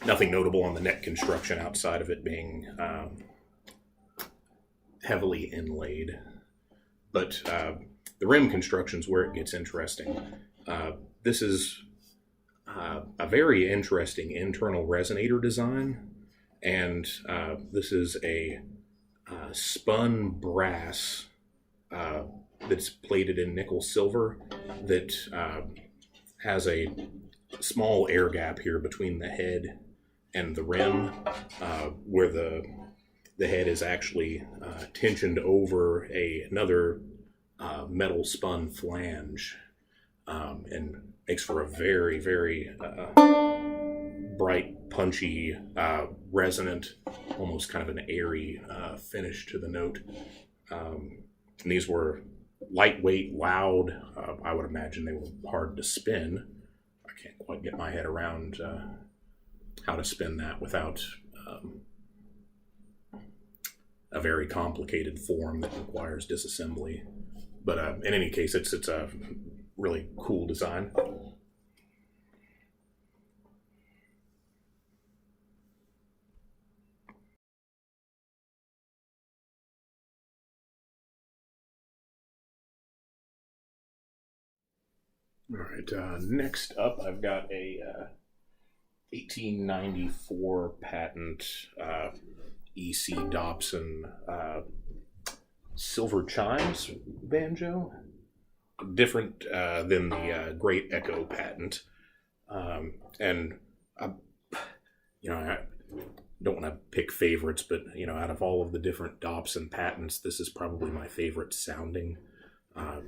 nothing notable on the neck construction outside of it being heavily inlaid. But the rim construction is where it gets interesting. This is a very interesting internal resonator design, and this is a spun brass that's plated in nickel silver that has a small air gap here between the head and the rim, where the head is actually tensioned over another metal spun flange, and makes for a very, very bright, punchy, resonant, almost kind of an airy finish to the note. And these were lightweight, loud. I would imagine they were hard to spin. I can't quite get my head around how to spin that without a very complicated form that requires disassembly. But in any case, it's a really cool design. All right, next up I've got a 1894 patent E.C. Dobson silver chimes banjo. Different than the Great Echo patent. And I don't want to pick favorites, but out of all of the different Dobson patents, this is probably my favorite sounding.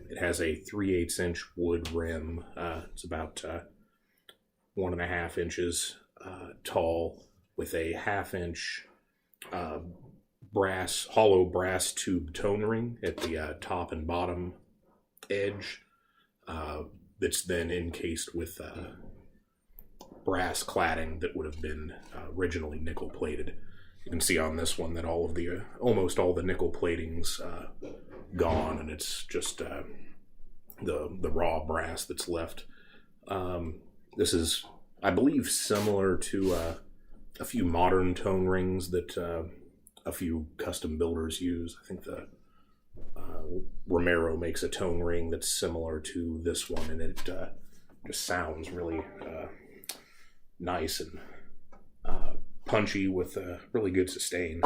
It has a 3/8 inch wood rim. It's about 1.5 inches tall, with a 1/2 inch hollow brass tube tone ring at the top and bottom edge, that's then encased with brass cladding that would have been originally nickel plated. You can see on this one that almost all the nickel plating's gone, and it's just the raw brass that's left. This is, I believe, similar to a few modern tone rings that a few custom builders use. I think the Romero makes a tone ring that's similar to this one, and it just sounds really nice and punchy with really good sustain.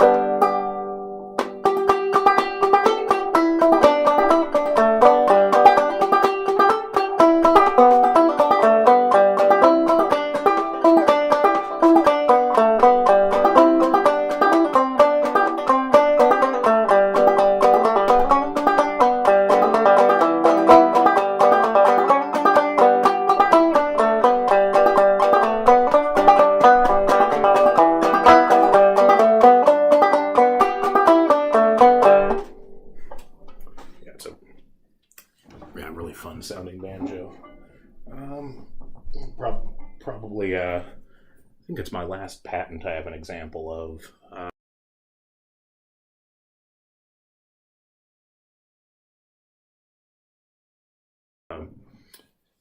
Really fun sounding banjo. Probably, I think it's my last patent I have an example of.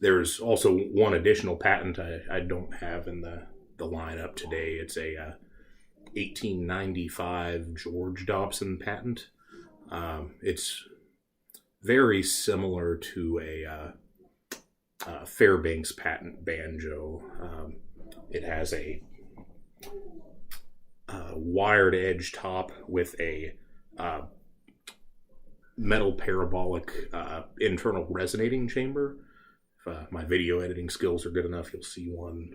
There's also one additional patent I don't have in the lineup today. It's a 1895 George Dobson patent. It's very similar to a Fairbanks patent banjo. It has a wired edge top with a metal parabolic internal resonating chamber. If my video editing skills are good enough, you'll see one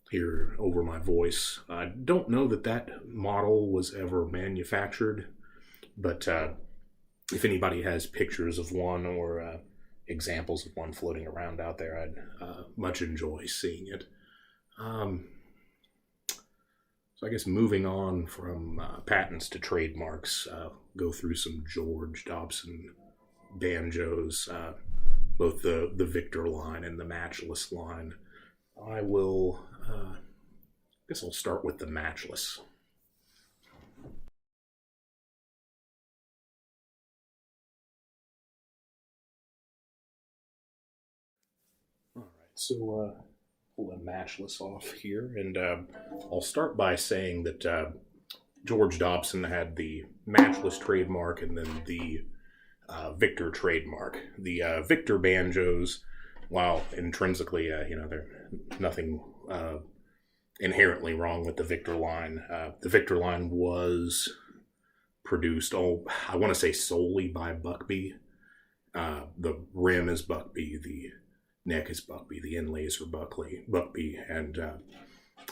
here over my voice. I don't know that model was ever manufactured, but if anybody has pictures of one or examples of one floating around out there, I'd much enjoy seeing it. So I guess moving on from patents to trademarks, go through some George Dobson banjos, both the Victor line and the Matchless line. I guess I'll start with the Matchless. All right, so pull the Matchless off here, and I'll start by saying that George Dobson had the Matchless trademark and then the Victor trademark. The Victor banjos, while intrinsically, there's nothing inherently wrong with the Victor line. The Victor line was produced, I want to say solely by Buckby. The rim is Buckby, the neck is Buckby, the inlays are Buckby, and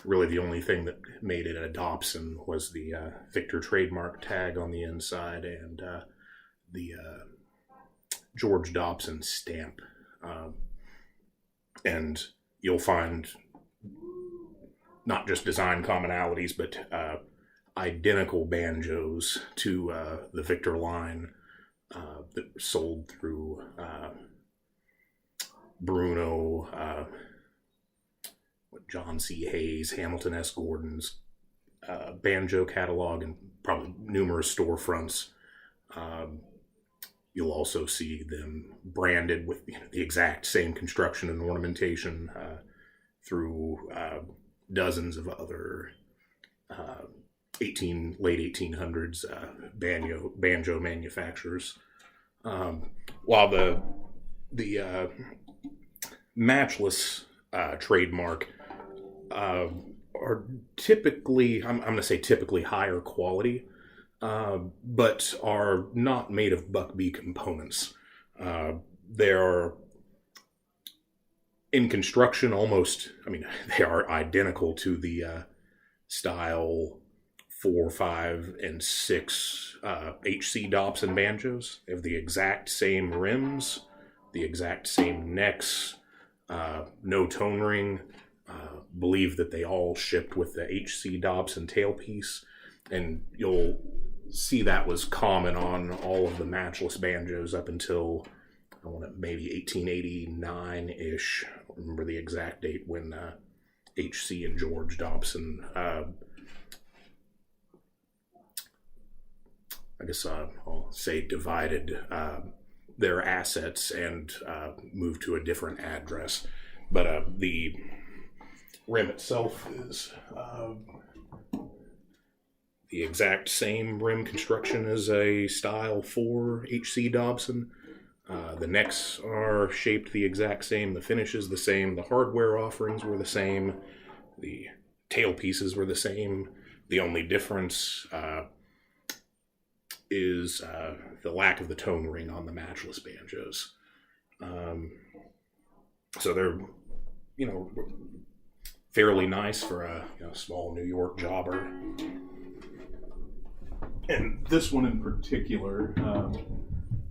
really the only thing that made it a Dobson was the Victor trademark tag on the inside and the George Dobson stamp. And you'll find not just design commonalities, but identical banjos to the Victor line that sold through Bruno, John C. Hayes, Hamilton S. Gordon's banjo catalog, and probably numerous storefronts. You'll also see them branded with the exact same construction and ornamentation through dozens of other late 1800s banjo manufacturers. While the Matchless trademark are typically, I'm going to say typically higher quality, but are not made of Buckby components. They are in construction they are identical to the style 4, 5, and 6 HC Dobson banjos. They have the exact same rims, the exact same necks, no tone ring. Believe that they all shipped with the HC Dobson tailpiece, and you'll see that was common on all of the Matchless banjos up until maybe 1889-ish. I don't remember the exact date when HC and George Dobson I'll say divided their assets and moved to a different address. But the rim itself is the exact same rim construction as a style 4 HC Dobson. The necks are shaped the exact same. The finish is the same. The hardware offerings were the same. The tailpieces were the same. The only difference is the lack of the tone ring on the Matchless banjos. So they're, fairly nice for a small New York jobber. And this one in particular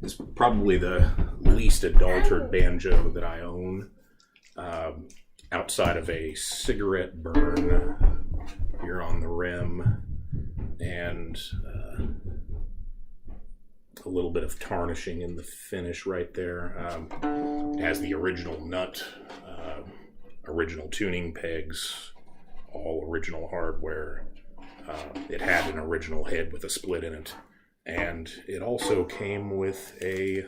is probably the least adulterated banjo that I own, outside of a cigarette burn here on the rim and a little bit of tarnishing in the finish right there. It has the original nut, original tuning pegs, all original hardware. It had an original head with a split in it, and it also came with a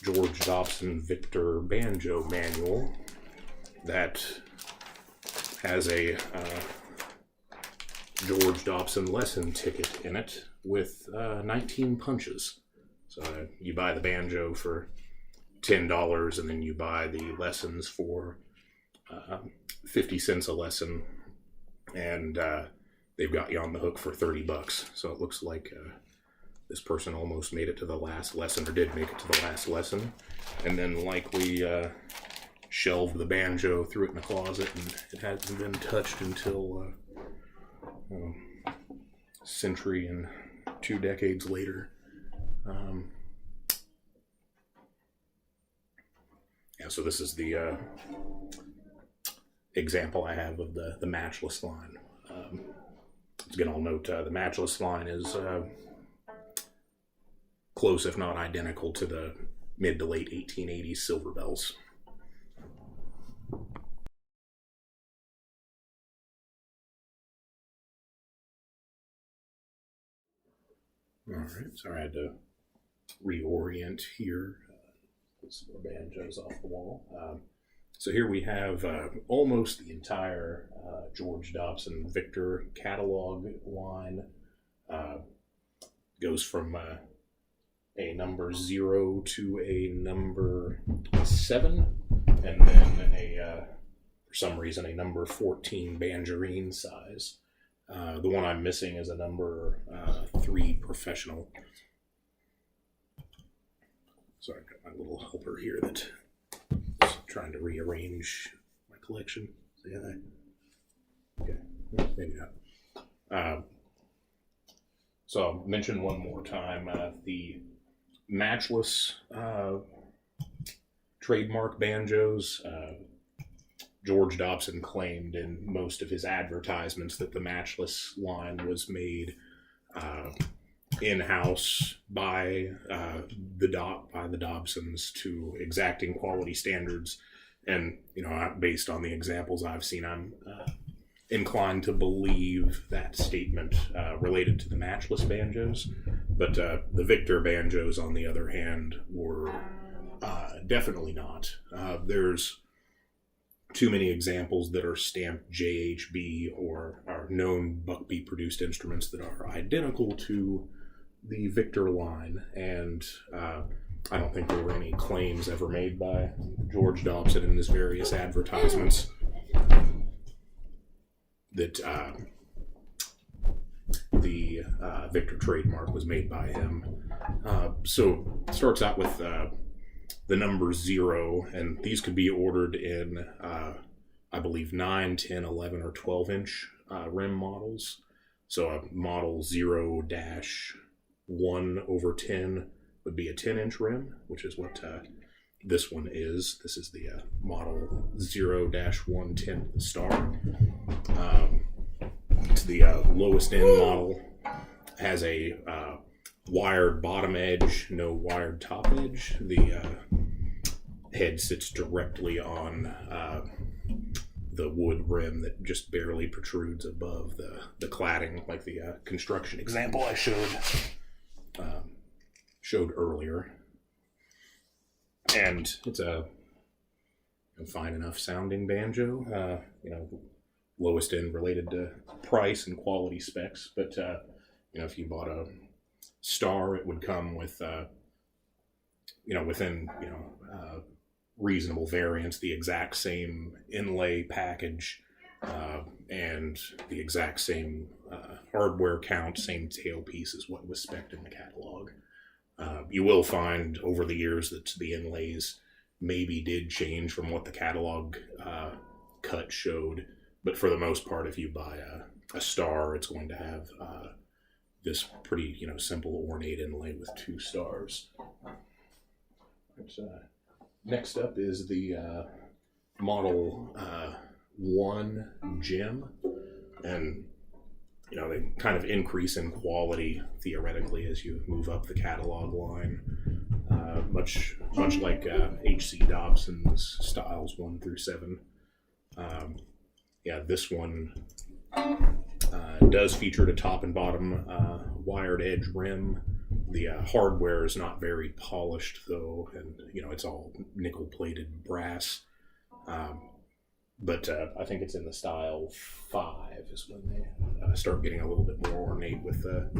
George Dobson Victor banjo manual that has a George Dobson lesson ticket in it with 19 punches. So you buy the banjo for $10, and then you buy the lessons for 50 cents a lesson, and they've got you on the hook for $30. So it looks like this person almost made it to the last lesson, or did make it to the last lesson, and then likely shelved the banjo, threw it in the closet, and it hasn't been touched until century and 2 decades later. Yeah, so this is the example I have of the matchless line. Again, I'll note the matchless line is close, if not identical, to the mid to late 1880s Silverbells. All right, so I had to reorient here. Put some more banjos off the wall. So here we have almost the entire George Dobson Victor catalog line. Goes from a number 0 to a number 7, and then for some reason, a number 14 banjarine size. The one I'm missing is a number 3 professional. So I've got my little helper here that is trying to rearrange my collection. See how that? Okay, maybe not. So I'll mention one more time the matchless trademark banjos. George Dobson claimed in most of his advertisements that the matchless line was made in-house by the Dobsons to exacting quality standards. And, you know, based on the examples I've seen, I'm inclined to believe that statement related to the matchless banjos. But the Victor banjos, on the other hand, were definitely not. There's too many examples that are stamped JHB or are known Buckbeat produced instruments that are identical to the Victor line, and I don't think there were any claims ever made by George Dobson in his various advertisements that the Victor trademark was made by him. So it starts out with the number 0, and these could be ordered in, I believe, 9, 10, 11, or 12-inch rim models. So a model 0-1/10 would be a 10-inch rim, which is what this one is. This is the model 0-110 star. It's the lowest end model. Has a wired bottom edge, no wired top edge. The head sits directly on the wood rim that just barely protrudes above the cladding, like the construction example I showed earlier. And it's a fine enough sounding banjo, lowest end related to price and quality specs. But if you bought a star, it would come with within reasonable variance, the exact same inlay package and the exact same hardware count, same tailpiece as what was spec'd in the catalog. You will find over the years that the inlays maybe did change from what the catalog cut showed, but for the most part, if you buy a star, it's going to have this pretty simple ornate inlay with 2 stars. Next up is the Model 1 Gem, and they kind of increase in quality theoretically as you move up the catalog line, much like H.C. Dobson's styles 1 through 7. This one does feature the top and bottom wired edge rim. The hardware is not very polished though, and it's all nickel plated brass. But I think it's in the style 5 is when they start getting a little bit more ornate with the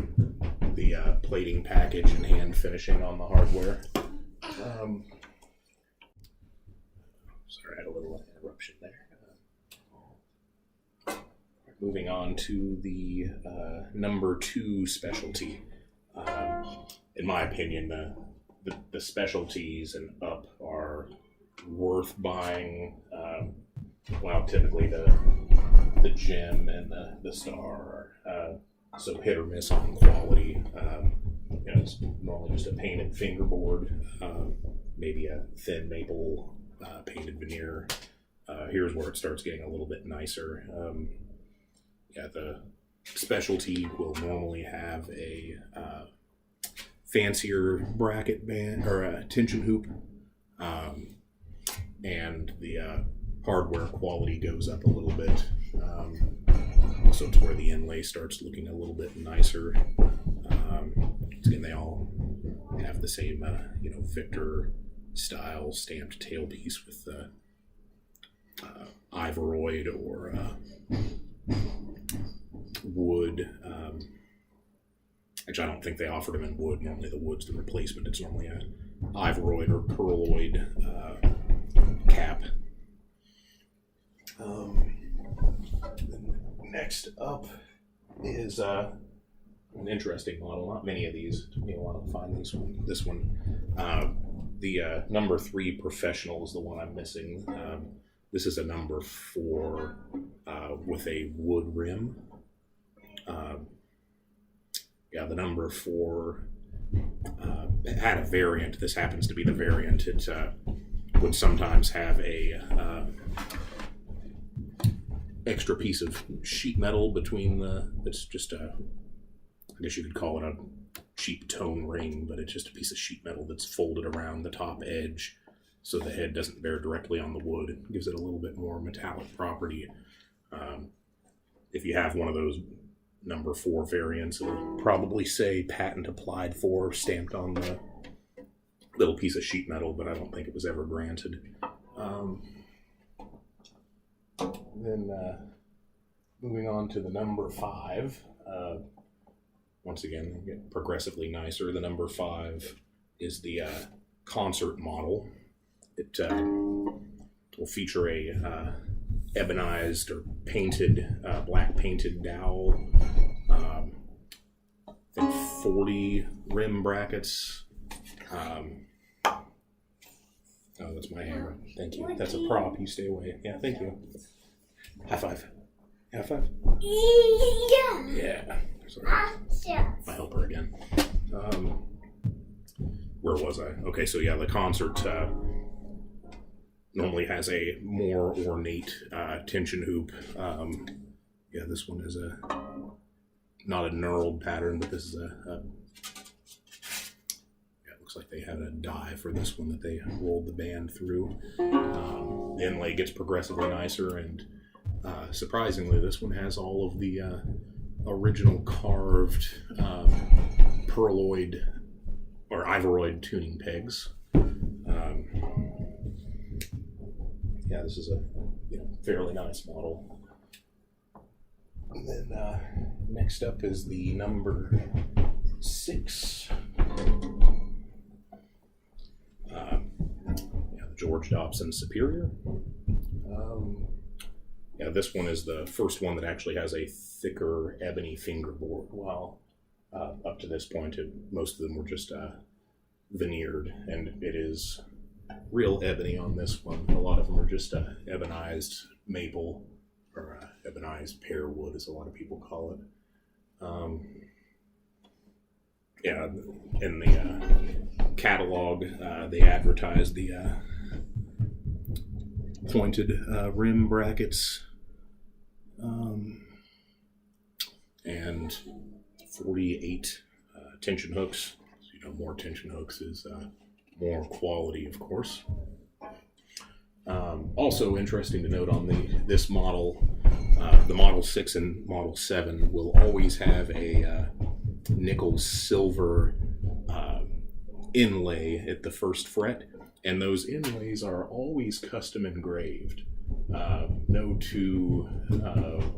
plating package and hand finishing on the hardware. Sorry, I had a little interruption there. Moving on to the number 2 specialty. In my opinion, the specialties and up are worth buying. Typically the gem and the star are so hit or miss on quality. it's normally just a painted fingerboard, maybe a thin maple painted veneer. Here's where it starts getting a little bit nicer. The specialty will normally have a fancier bracket band or a tension hoop, and the hardware quality goes up a little bit. So it's where the inlay starts looking a little bit nicer. Again, they all have the same, Victor style stamped tailpiece with Ivoroid or wood. Actually, I don't think they offered them in wood. Normally the wood's the replacement. It's normally a Ivoroid or Pearloid cap. Next up is an interesting model. Not many of these. It took me a while to find this one. The number 3 Professional is the one I'm missing. This is a number 4 with a wood rim. The number 4 had a variant. This happens to be the variant. It would sometimes have a extra piece of sheet metal between it's just I guess you could call it a cheap tone ring, but it's just a piece of sheet metal that's folded around the top edge so the head doesn't bear directly on the wood. It gives it a little bit more metallic property. If you have one of those number 4 variants, it'll probably say patent applied for stamped on the little piece of sheet metal, but I don't think it was ever granted. Then moving on to the number 5, once again, they get progressively nicer. The number 5 is the concert model. It will feature a ebonized or painted, black painted dowel, I think 40 rim brackets. Oh, that's my hammer. Thank you. That's a prop. You stay away. Yeah, thank you. High five. High five. Yeah. Sorry. My helper again. Where was I? Okay, so yeah, the concert normally has a more ornate tension hoop. This one is not a knurled pattern, but this is it looks like they had a die for this one that they rolled the band through. The inlay gets progressively nicer, and surprisingly, this one has all of the original carved Pearloid or Ivoroid tuning pegs. This is a fairly nice model. And then next up is the number 6. The George Dobson Superior. This one is the first one that actually has a thicker ebony fingerboard, while up to this point most of them were just veneered, and it is real ebony on this one. A lot of them are just ebonized maple, or ebonized pear wood, as a lot of people call it. In the catalog, they advertise the pointed rim brackets, and 48 tension hooks. So, more tension hooks is more quality, of course. Also interesting to note on this model, the Model 6 and Model 7 will always have a nickel silver inlay at the first fret, and those inlays are always custom engraved. No two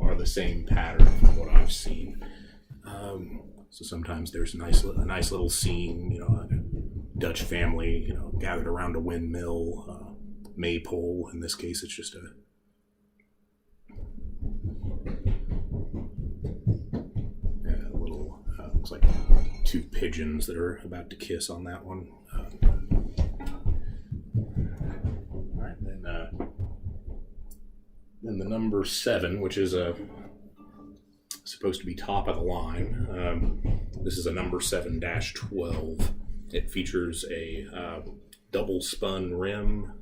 are the same pattern from what I've seen. So sometimes there's a nice little scene, a Dutch family, gathered around a windmill, maypole. In this case, it's just a little, looks like 2 pigeons that are about to kiss on that one. All right, then the number 7, which is supposed to be top of the line. This is a number 7-12. It features a double spun rim,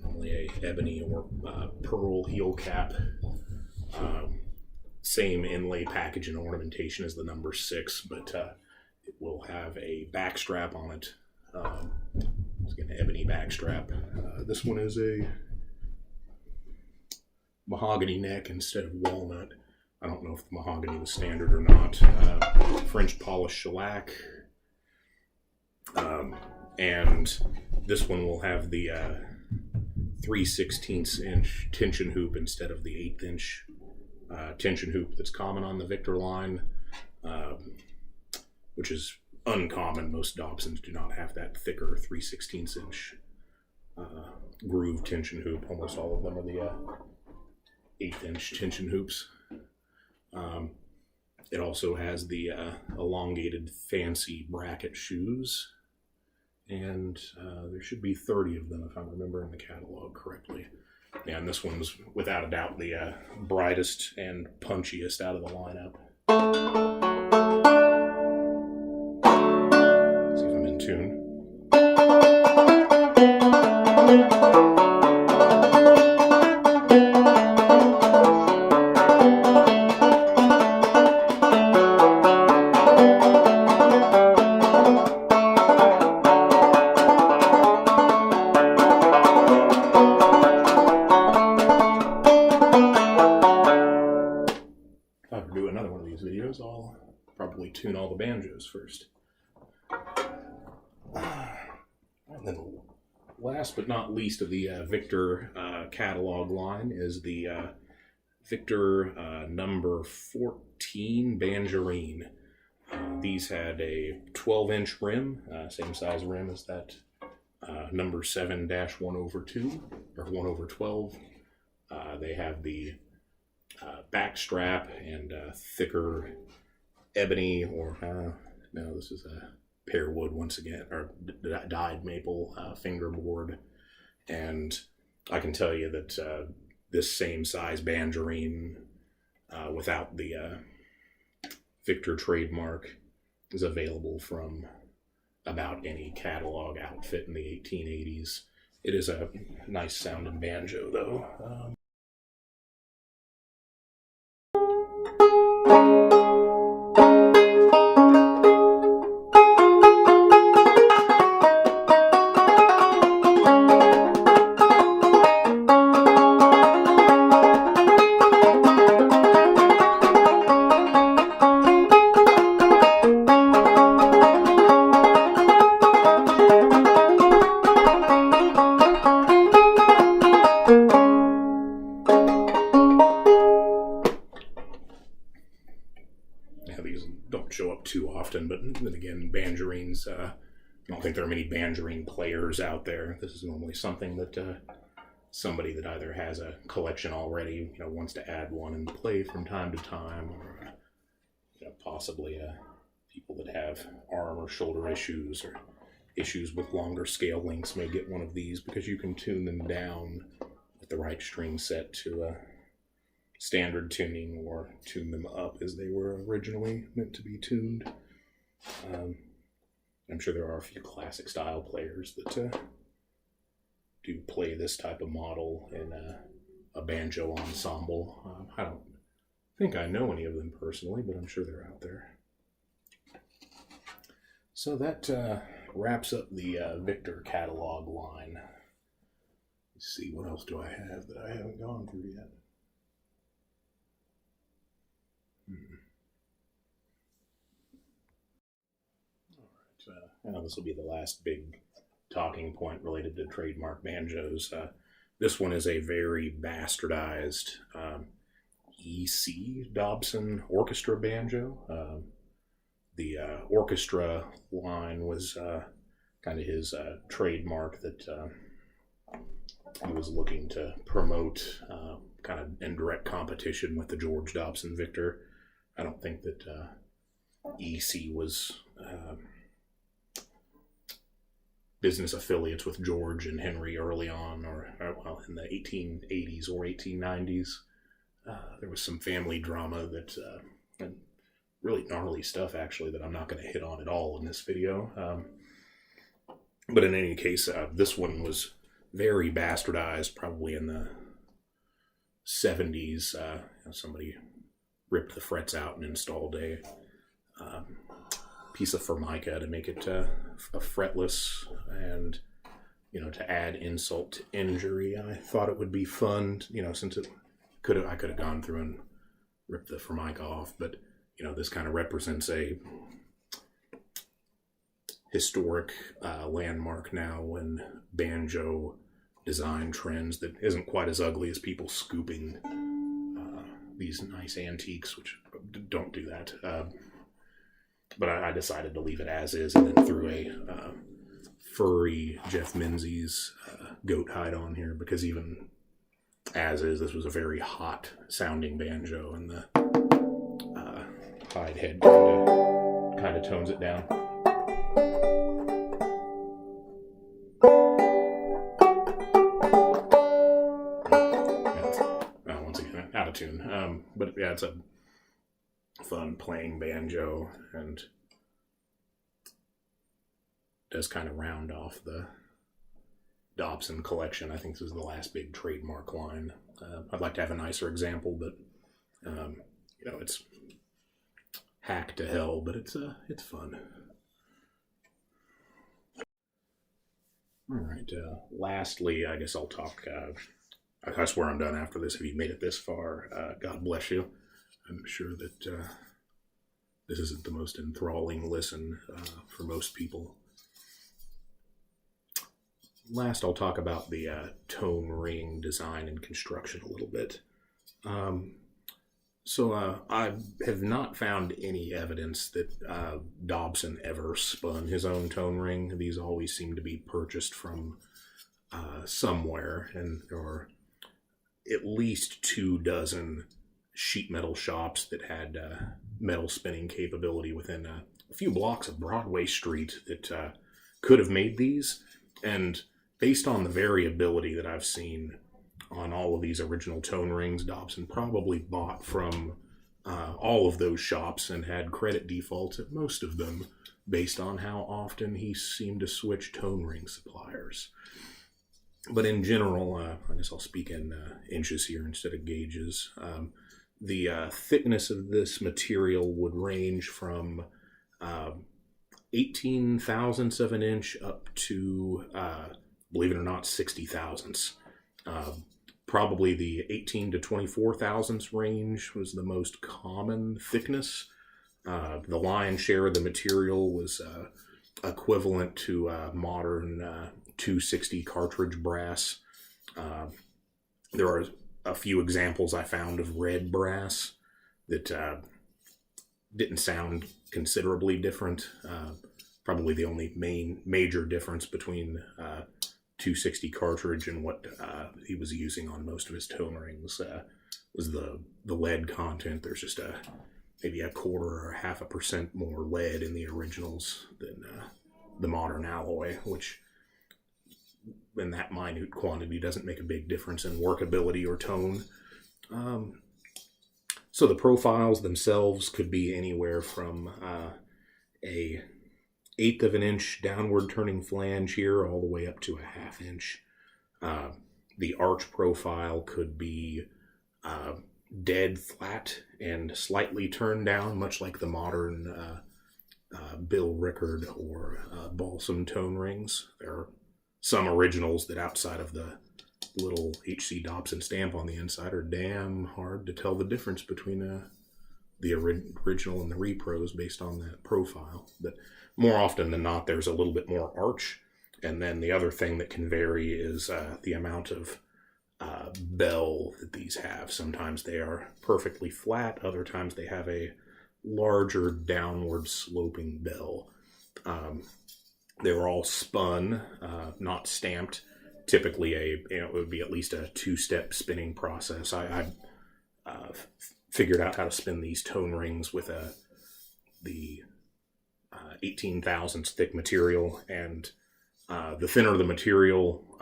normally a ebony or pearl heel cap. Same inlay package and ornamentation as the number 6, but it will have a back strap on it. It's got an ebony back strap. This one is a mahogany neck instead of walnut. I don't know if the mahogany was standard or not. French polished shellac. And this one will have the 3/16 inch tension hoop instead of the 1/8 inch tension hoop that's common on the Victor line, which is uncommon. Most Dobsons do not have that thicker 3/16 inch groove tension hoop. Almost all of them are the 1/8 inch tension hoops. It also has the elongated fancy bracket shoes, and there should be 30 of them if I'm remembering the catalog correctly. Yeah, and this one's without a doubt the brightest and punchiest out of the lineup. Let's see if I'm in tune. I'll probably tune all the banjos first. And then last but not least of the Victor catalog line is the Victor number 14 Banjarine. These had a 12-inch rim, same size rim as that number 7-1/2 or 1/12. They have the back strap and thicker ebony or no, this is a pear wood once again, or dyed maple fingerboard. And I can tell you that this same size Banjarine without the Victor trademark is available from about any catalog outfit in the 1880s. It is a nice sounding banjo though. These don't show up too often, but then again, Banjarines, I don't think there are many Banjarine players out there. This is normally something that somebody that either has a collection already, wants to add one and play from time to time, or possibly people that have arm or shoulder issues or issues with longer scale lengths may get one of these, because you can tune them down with the right string set to standard tuning, or tune them up as they were originally meant to be tuned. I'm sure there are a few classic style players that do play this type of model in a banjo ensemble. I don't think I know any of them personally, but I'm sure they're out there. So that wraps up the Victor catalog line. Let's see, what else do I have that I haven't gone through yet? Alright, this will be the last big talking point related to trademark banjos. This one is a very bastardized EC Dobson Orchestra banjo. The orchestra line was kind of his trademark that he was looking to promote, kind of in direct competition with the George Dobson Victor. I don't think that EC was business affiliates with George and Henry early on, or well, in the 1880s or 1890s. there was some family drama that, and really gnarly stuff actually that I'm not going to hit on at all in this video. But in any case, this one was very bastardized, probably in the 70s. Somebody ripped the frets out and installed a piece of formica to make it a fretless, and to add insult to injury, I thought it would be fun, since I could have gone through and ripped the formica off, but this kind of represents a historic landmark now when banjo design trends that isn't quite as ugly as people scooping these nice antiques, which don't do that. But I decided to leave it as is, and then threw a furry Jeff Menzies goat hide on here, because even as is, this was a very hot sounding banjo, and the hide head kind of tones it down. Once again, out of tune. But yeah, it's a fun playing banjo, and does kind of round off the Dobson collection. I think this is the last big trademark line. I'd like to have a nicer example, but it's hacked to hell, but it's fun. All right. Lastly, I guess I'll talk. I swear I'm done after this. If you made it this far, God bless you. I'm sure that this isn't the most enthralling listen for most people. Last, I'll talk about the tone ring design and construction a little bit. So I have not found any evidence that Dobson ever spun his own tone ring. These always seem to be purchased from somewhere, and there are at least 24 sheet metal shops that had metal spinning capability within a few blocks of Broadway Street that could have made these. And based on the variability that I've seen on all of these original tone rings, Dobson probably bought from all of those shops and had credit defaults at most of them based on how often he seemed to switch tone ring suppliers. But in general, I guess I'll speak in inches here instead of gauges. The thickness of this material would range from 18 thousandths of an inch up to, believe it or not, 60 thousandths. Probably the 18 to 24 thousandths range was the most common thickness. The lion's share of the material was equivalent to modern 260 cartridge brass. There are a few examples I found of red brass that didn't sound considerably different. Probably the only major difference between 260 cartridge and what he was using on most of his tone rings was the lead content. There's just maybe 1/4 or 0.5% more lead in the originals than the modern alloy, which in that minute quantity doesn't make a big difference in workability or tone. So the profiles themselves could be anywhere from a 1/8 of an inch downward turning flange here all the way up to a 1/2 inch. The arch profile could be dead flat and slightly turned down, much like the modern Bill Rickard or Balsam tone rings. There are some originals that, outside of the little H.C. Dobson stamp on the inside, are damn hard to tell the difference between the original and the repros based on that profile. But more often than not, there's a little bit more arch. And then the other thing that can vary is the amount of bell that these have. Sometimes they are perfectly flat. Other times they have a larger downward sloping bell. They were all spun, not stamped. Typically, it would be at least a 2-step spinning process. I figured out how to spin these tone rings with the 18 thousandths thick material, and the thinner the material,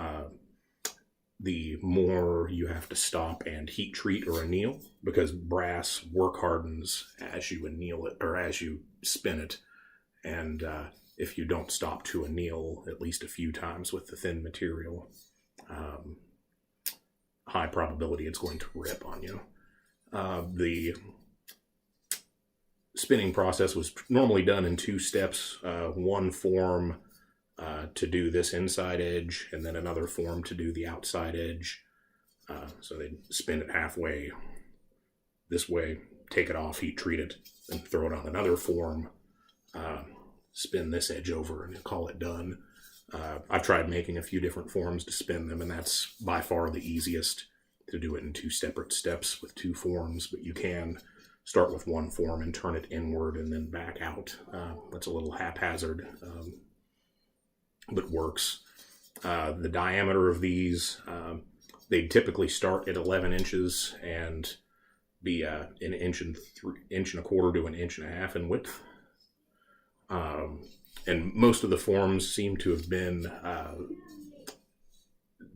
the more you have to stop and heat treat or anneal, because brass work hardens as you anneal it or as you spin it. And if you don't stop to anneal at least a few times with the thin material, high probability it's going to rip on you. The spinning process was normally done in 2 steps, one form to do this inside edge, and then another form to do the outside edge. So they'd spin it halfway this way, take it off, heat treat it, and throw it on another form, spin this edge over, and call it done. I've tried making a few different forms to spin them, and that's by far the easiest, to do it in 2 separate steps with 2 forms, but you can start with one form and turn it inward and then back out. That's a little haphazard, but works. The diameter of these, they typically start at 11 inches and be an inch and a quarter to an inch and a half in width. And most of the forms seem to have been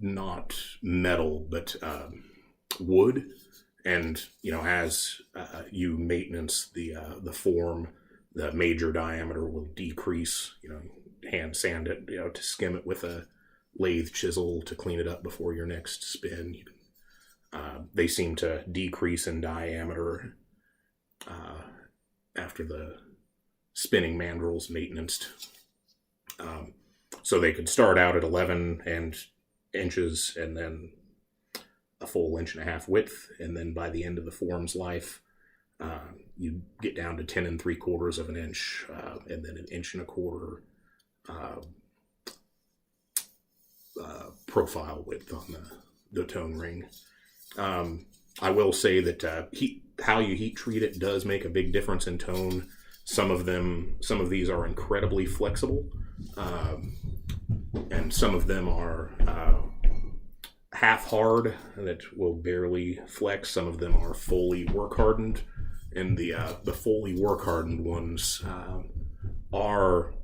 not metal, but wood. And, as you maintenance the form, the major diameter will decrease. Hand sand it, to skim it with a lathe chisel to clean it up before your next spin. They seem to decrease in diameter after the spinning mandrel's maintenanced. So they could start out at 11 inches and then a full inch and a half width, and then by the end of the form's life, you get down to 10 3/4 of an inch, and then an inch and a quarter profile width on the tone ring. I will say that how you heat treat it does make a big difference in tone. Some of these are incredibly flexible, and some of them are half hard that will barely flex. Some of them are fully work hardened, and the fully work hardened ones are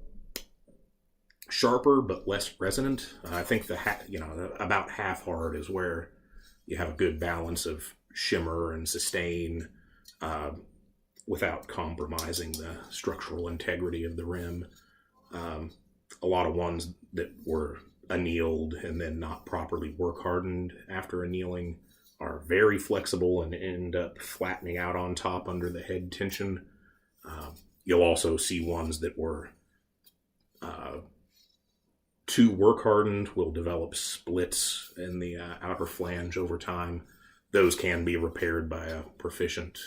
sharper but less resonant. I think about half hard is where you have a good balance of shimmer and sustain without compromising the structural integrity of the rim. A lot of ones that were annealed and then not properly work hardened after annealing are very flexible and end up flattening out on top under the head tension. You'll also see ones that were too work hardened will develop splits in the outer flange over time. Those can be repaired by a proficient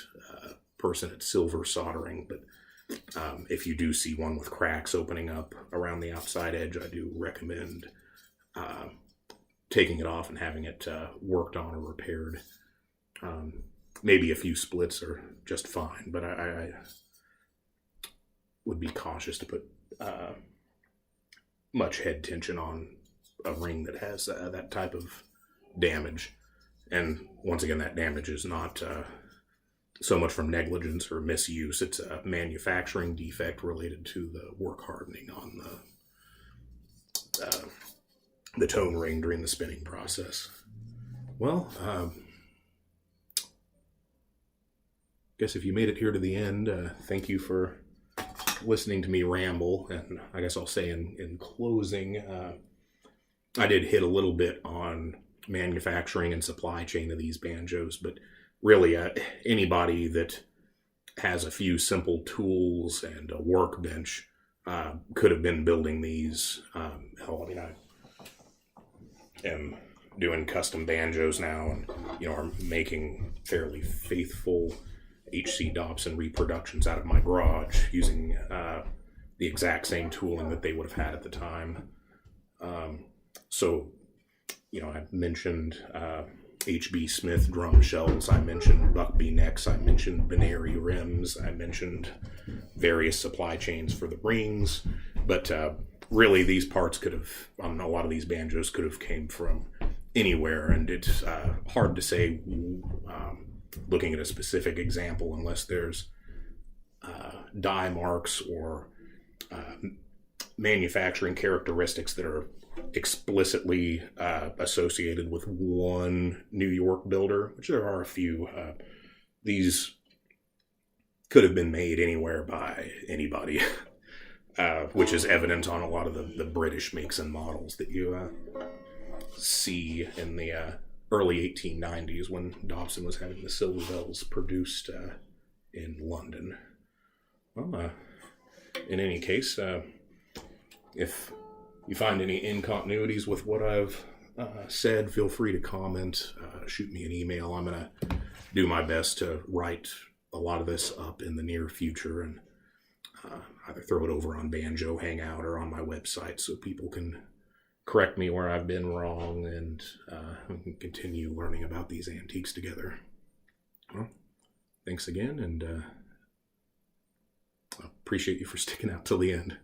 person at silver soldering, but if you do see one with cracks opening up around the outside edge, I do recommend taking it off and having it worked on or repaired. Maybe a few splits are just fine, but I would be cautious to put much head tension on a ring that has that type of damage. And once again, that damage is not so much from negligence or misuse. It's a manufacturing defect related to the work hardening on the tone ring during the spinning process. Well, guess if you made it here to the end, thank you for listening to me ramble. And I guess I'll say in closing, I did hit a little bit on manufacturing and supply chain of these banjos, but really anybody that has a few simple tools and a workbench could have been building these. I am doing custom banjos now, and are making fairly faithful HC Dobson reproductions out of my garage using the exact same tooling that they would have had at the time. I mentioned HB Smith drum shells, I mentioned Buckbee necks, I mentioned Binary rims, I mentioned various supply chains for the rings, but really these parts could have, a lot of these banjos could have came from anywhere, and it's hard to say looking at a specific example unless there's die marks or manufacturing characteristics that are explicitly associated with one New York builder, which there are a few. These could have been made anywhere by anybody, which is evident on a lot of the British makes and models that you see in the early 1890s when Dobson was having the Silverbells produced in London. Well, in any case, if you find any incontinuities with what I've said, feel free to comment, shoot me an email. I'm going to do my best to write a lot of this up in the near future and either throw it over on Banjo Hangout or on my website so people can correct me where I've been wrong, and we can continue learning about these antiques together. Well, thanks again, and I appreciate you for sticking out till the end.